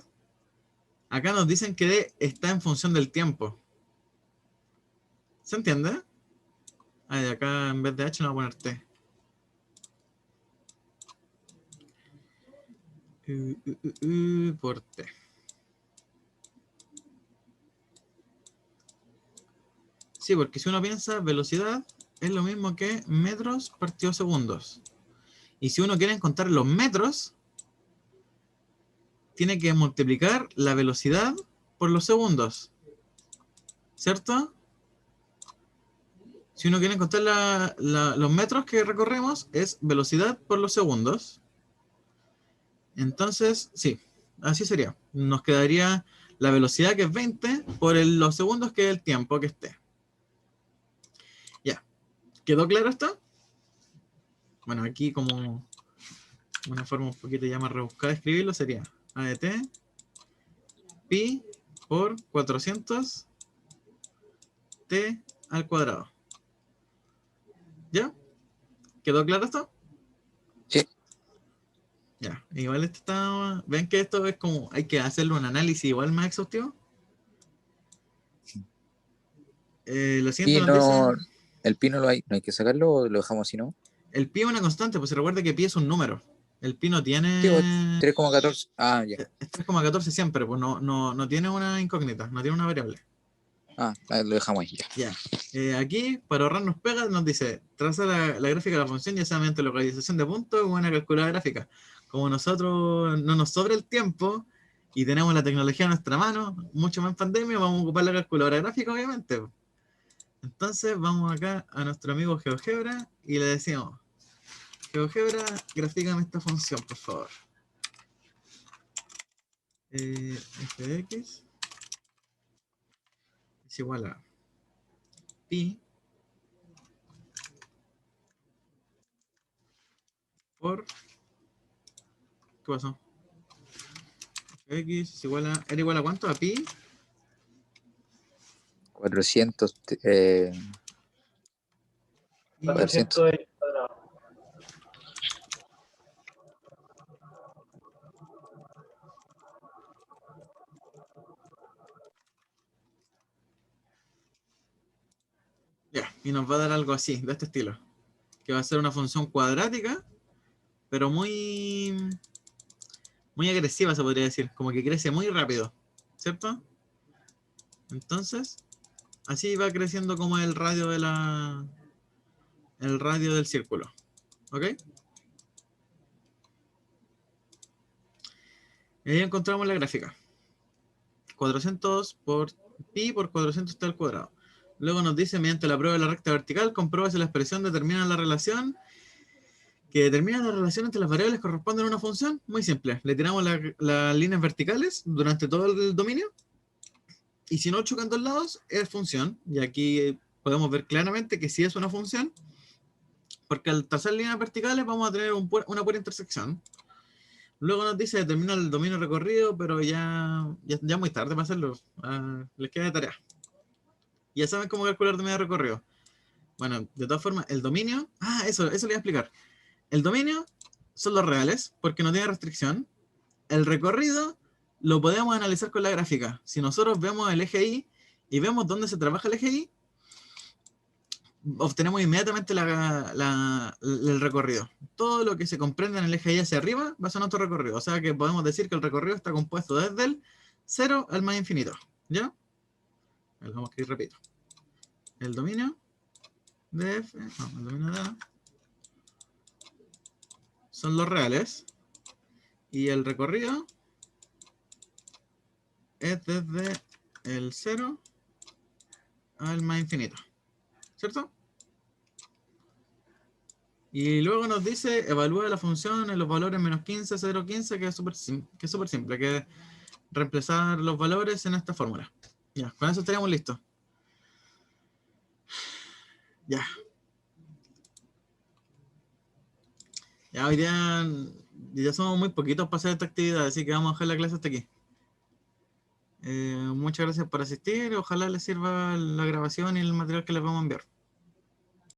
acá nos dicen que está en función del tiempo. ¿Se entiende? Ah, y acá en vez de H no voy a poner T. Por T. Sí, porque si uno piensa, velocidad es lo mismo que metros partido segundos. Y si uno quiere encontrar los metros, tiene que multiplicar la velocidad por los segundos. ¿Cierto? Si uno quiere encontrar los metros que recorremos, es velocidad por los segundos. Entonces, sí, así sería. Nos quedaría la velocidad, que es 20, por los segundos, que es el tiempo que esté. Ya. ¿Quedó claro esto? Bueno, aquí como una forma un poquito ya más rebuscada de escribirlo sería A de t pi por 400 t al cuadrado. ¿Ya? ¿Quedó claro esto? Sí. Ya, igual esto está... ¿Ven que esto es como... hay que hacerle un análisis igual más exhaustivo? Lo siguiente Y nos no, dice... el pi no hay que sacarlo o lo dejamos así, ¿no? El pi es una constante, pues se recuerda que pi es un número. El pi no Sí, pues, tiene... 3,14. Ah, ya. Es 3,14 siempre, pues no tiene una incógnita, no tiene una variable. Ah, lo dejamos ahí, ya. Ya. Aquí, para ahorrarnos pegas, nos dice, traza la gráfica de la función, ya sea mediante localización de puntos o una calculadora gráfica. Como nosotros no nos sobra el tiempo y tenemos la tecnología a nuestra mano, mucho más en pandemia, vamos a ocupar la calculadora gráfica, obviamente. Entonces, vamos acá a nuestro amigo GeoGebra y le decimos, GeoGebra, grafícame esta función, por favor. F de x es igual a pi por... ¿Qué pasó? X es igual a... ¿Era igual a cuánto? ¿A pi? 400, Y 400. 400 al cuadrado. ya, y nos va a dar algo así, de este estilo. Que va a ser una función cuadrática, pero muy agresiva, se podría decir. Como que crece muy rápido, ¿cierto? Entonces, así va creciendo como el radio el radio del círculo. ¿Ok? Y ahí encontramos la gráfica. 400 por pi por 400 t al cuadrado. Luego nos dice, mediante la prueba de la recta vertical, comprueba si la expresión determina la relación entre las variables corresponden a una función. Muy simple. Le tiramos las líneas verticales durante todo el dominio. Y si no chocan dos lados, es función. Y aquí podemos ver claramente que sí es una función. Porque al trazar líneas verticales vamos a tener una pura intersección. Luego nos dice determina el dominio recorrido, pero ya muy tarde para hacerlo. Les queda de tarea. Ya saben cómo calcular el dominio de recorrido. Bueno, de todas formas, el dominio... eso le voy a explicar. El dominio son los reales, porque no tiene restricción. El recorrido lo podemos analizar con la gráfica. Si nosotros vemos el eje Y y vemos dónde se trabaja el eje Y, obtenemos inmediatamente el recorrido. Todo lo que se comprende en el eje Y hacia arriba va a ser nuestro recorrido. O sea que podemos decir que el recorrido está compuesto desde el 0 al más infinito. ¿Ya? Vamos a escribir, repito. El dominio de F, el dominio de A, son los reales. Y el recorrido es desde el 0 al más infinito. ¿Cierto? Y luego nos dice, evalúa la función en los valores menos 15, 0, 15, que es súper simple, que es reemplazar los valores en esta fórmula. Ya, con eso estaríamos listos. Ya. Ya hoy día ya somos muy poquitos para hacer esta actividad, así que vamos a dejar la clase hasta aquí. Muchas gracias por asistir, ojalá les sirva la grabación y el material que les vamos a enviar.